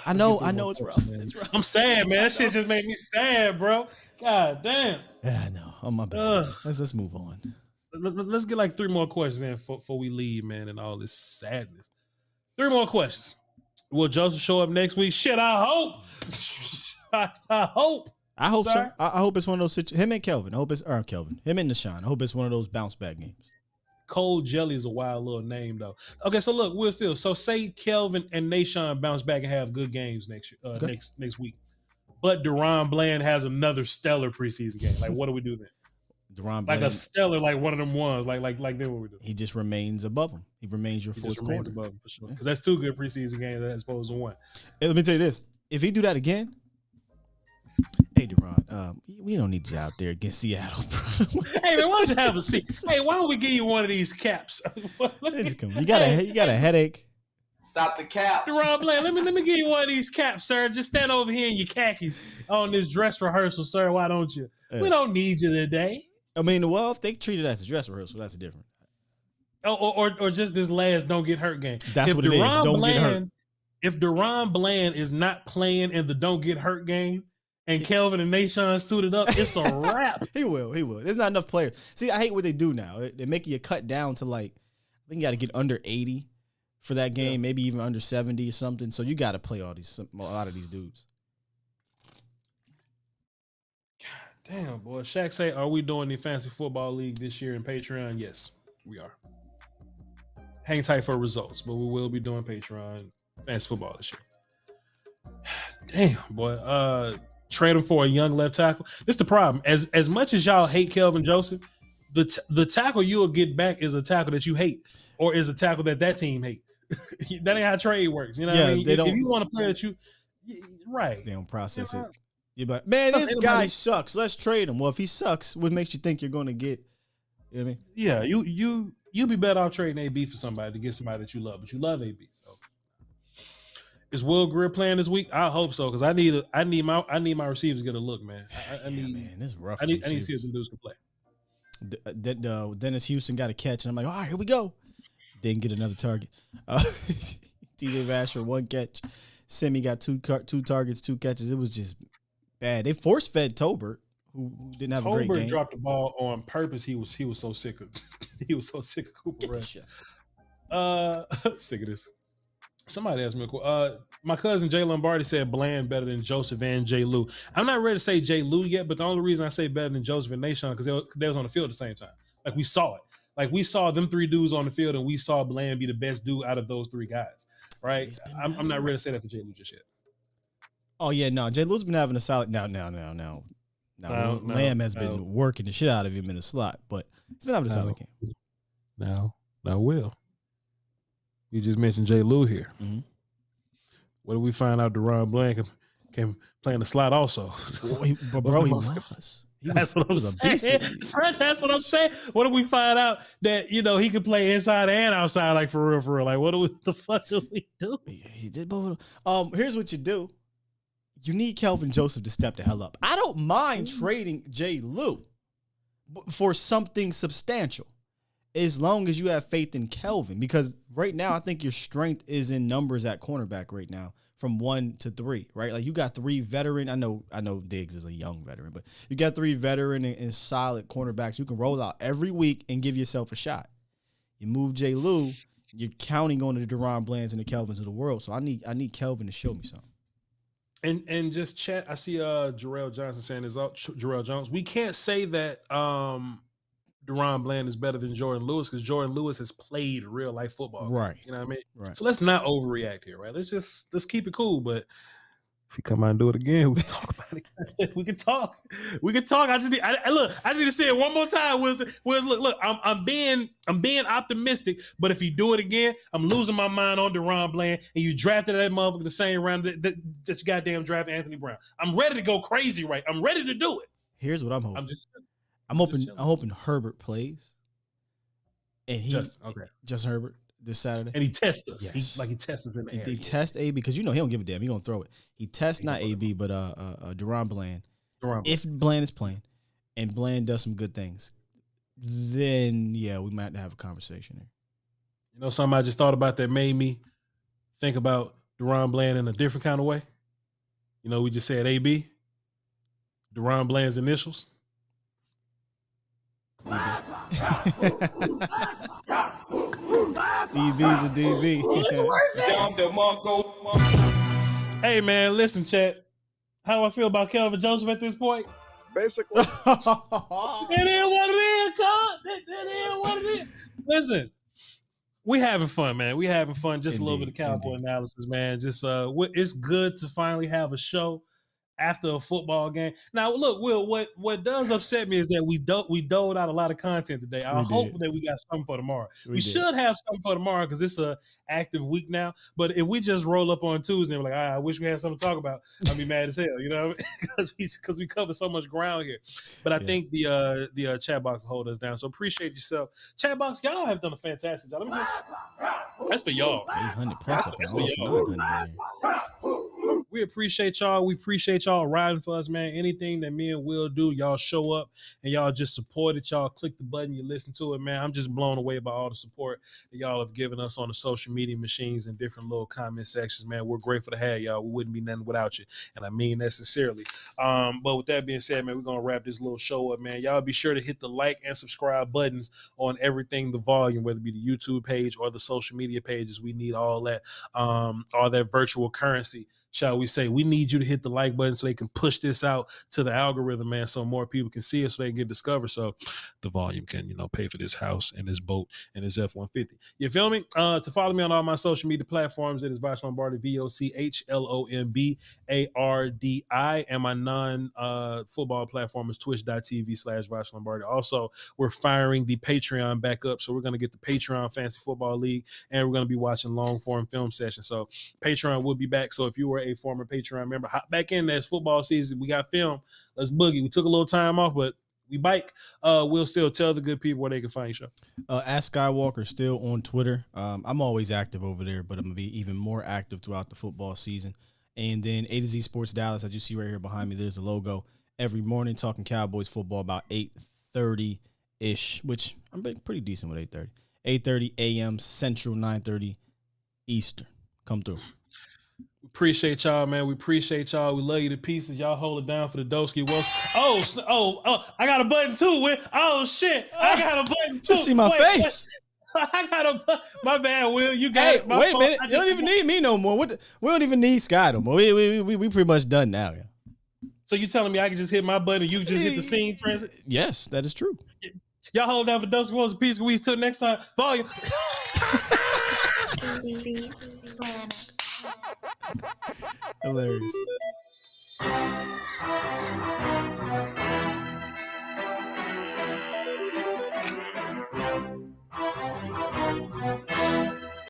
I know it's rough. It's rough. I'm sad, man. That shit just made me sad, bro. God damn. Yeah, I know. Oh, my bad. Let's move on. Let's get like 3 more questions in before we leave, man, and all this sadness. 3 more questions. Will Joseph show up next week? Shit, I hope. I hope. I hope so. I hope it's one of those situations. Him and Kelvin. I hope it's Kelvin. Him and Nashon. I hope it's one of those bounce back games. Cold Jelly is a wild little name, though. Okay, so look, we're still. So say Kelvin and Nashon bounce back and have good games next week. But Duron Bland has another stellar preseason game. Like, what do we do then? Duron Bland, like a stellar, like one of them ones, like then what we do? He just remains above him. He remains your fourth corner. Above him for sure. Because that's 2 good preseason games as opposed to 1. Hey, let me tell you this: if he do that again, hey Duron, we don't need you out there against Seattle, bro. Hey man, why don't you have a seat? Hey, why don't we give you one of these caps? You got a headache. Stop the cap. Duron Bland, let me give you one of these caps, sir. Just stand over here in your khakis on this dress rehearsal, sir. Why don't you? We don't need you today. I mean, well, if they treat it as a dress rehearsal, that's different. Or just this last don't get hurt game. That's what it is. Don't get hurt. If Duron Bland is not playing in the don't get hurt game and Kelvin and Nashawn suited up, it's a wrap. He will. There's not enough players. See, I hate what they do now. They make you cut down to like, I think you got to get under 80 for that game, maybe even under 70 or something. So you got to play a lot of these dudes. God damn, boy. Shaq say, are we doing the fantasy football league this year in Patreon? Yes, we are. Hang tight for results, but we will be doing Patreon fantasy football this year. Damn, boy. Trade him for a young left tackle. This is the problem. As much as y'all hate Kelvin Joseph, the tackle you'll get back is a tackle that you hate, or is a tackle that team hate. That ain't how trade works. You know what I mean? If you want to play that right. They don't process it. You're like, man, this guy sucks. Let's trade him. Well, if he sucks, what makes you think you're going to get? You know what I mean? Yeah, you'll be better off trading AB for somebody to get somebody that you love, but you love AB. So. Is Will Greer playing this week? I hope so, because I need my receivers to get a look, man. I need, man, this is rough. I need to see if some dudes can play. Dennis Houston got a catch, and I'm like, all right, here we go. Didn't get another target. TJ Vasher, 1 catch. Semi got two targets, 2 catches. It was just bad. They force-fed Tolbert, who didn't have a great game. Tolbert dropped the ball on purpose. He was so sick of Cooper Rush. Sick of this. Somebody asked me a question. My cousin Jay Lombardi said Bland better than Joseph and Jay Lou. I'm not ready to say Jay Lou yet, but the only reason I say better than Joseph and Nashawn because they was on the field at the same time. Like we saw it. Like we saw them 3 dudes on the field, and we saw Bland be the best dude out of those 3 guys. Right? I'm not ready to say that for Jay Lou just yet. Oh yeah, no. Jay Lou's been having a solid. Now. Lamb has been working the shit out of him in the slot, but he's been having a solid game. Now, Will. You just mentioned Jay Lou here. Mm-hmm. What did we find out? Duron Bland can play in the slot also. He was. That's what I'm saying. That's what I'm saying. What did we find out that he could play inside and outside? Like for real. Like what the fuck do we do? He did both. Here's what you do. You need Kelvin Joseph to step the hell up. I don't mind trading Jay Lou for something substantial, as long as you have faith in Kelvin. Because right now, I think your strength is in numbers at cornerback right now, from 1 to 3. Right, like you got 3 veteran. I know Diggs is a young veteran, but you got 3 veteran and solid cornerbacks you can roll out every week and give yourself a shot. You move Jay Lou, you're counting on the Duron Blands and the Kelvins of the world. So I need Kelvin to show me something. And just chat. I see Jarrell Johnson saying this up. Jarrell Jones. We can't say that Duron Bland is better than Jordan Lewis because Jordan Lewis has played real life football. Right. You know what I mean? Right. So let's not overreact here, right? Let's keep it cool. But if he come out and do it again, we can talk about it. We can talk. I just need to say it one more time. Look, I'm being optimistic, but if you do it again, I'm losing my mind on Duron Bland, and you drafted that motherfucker the same round that you goddamn draft Anthony Brown. I'm ready to go crazy, right? I'm ready to do it. Here's what I'm hoping. I'm hoping Herbert plays, and Justin Herbert this Saturday, and he tests us. Yes. He tests us in the air. He test AB because he don't give a damn. He gonna throw it. He tests not AB, but Duron Bland. If Bland is playing, and Bland does some good things, then yeah, we might have a conversation there. Something I just thought about that made me think about Duron Bland in a different kind of way. We just said AB. Duron Bland's initials. DB's a DB. Hey man, listen, chat. How do I feel about Kelvin Joseph at this point? Basically, it is what it is, Cub. It is what it is. Listen, we having fun, man. We having fun. Just a little bit of Cowboy analysis, man. Just it's good to finally have a show after a football game. Now, look, Will, what does upset me is that we doled out a lot of content today. I hope that we got something for tomorrow. We should have something for tomorrow because it's a active week now. But if we just roll up on Tuesday and we're like, I wish we had something to talk about, I'd be mad as hell, you know, because we cover so much ground here. But I think the chat box will hold us down. So appreciate yourself. Chat box, y'all have done a fantastic job. That's for y'all. 800 plus. That's for y'all. We appreciate y'all. We appreciate y'all riding for us, man. Anything that me and Will do, y'all show up and y'all just support it. Y'all click the button, you listen to it, man. I'm just blown away by all the support that y'all have given us on the social media machines and different little comment sections, man. We're grateful to have y'all. We wouldn't be nothing without you, and I mean that sincerely. But with that being said, man, we're gonna wrap this little show up, man. Y'all be sure to hit the like and subscribe buttons on everything The Volume, whether it be the YouTube page or the social media pages. We need all that virtual currency, shall we say. We need you to hit the like button so they can push this out to the algorithm, man, so more people can see it, so they can get discovered, so The Volume can, pay for this house and this boat and this F-150. You feel me? To follow me on all my social media platforms, it is Voch Lombari, VOCHLOMBARDI, and my non-football platform is twitch.tv/Voch Lombardi. Also, we're firing the Patreon back up, so we're going to get the Patreon Fantasy Football League, and we're going to be watching long-form film sessions. So Patreon will be back, so if you were a former Patreon member, hop back in. That's football season. We got film. Let's boogie. We took a little time off, but we bike. We'll still tell the good people where they can find your show. Ask Skywalker still on Twitter. I'm always active over there, but I'm gonna be even more active throughout the football season. And then A to Z Sports Dallas, as you see right here behind me, there's a logo. Every morning talking Cowboys football about 8:30 ish, which I'm pretty decent with 8:30. 8:30 a.m. Central, 9:30 Eastern. Come through. Appreciate y'all, man. We appreciate y'all. We love you to pieces. Y'all hold it down for the Doski Wells. Oh, I got a button too. Oh shit, I got a button too. Just see my face. I got a button. My bad, Will. You got it. Wait a minute. You don't even need me no more. We don't even need Sky no more. We pretty much done now. Yeah. So you telling me I can just hit my button and you just hit the scene transit? Yes, that is true. Y'all hold down for Doski Wells. Peace, squeeze. Till next time. Volume. Beats Planet. Hilarious.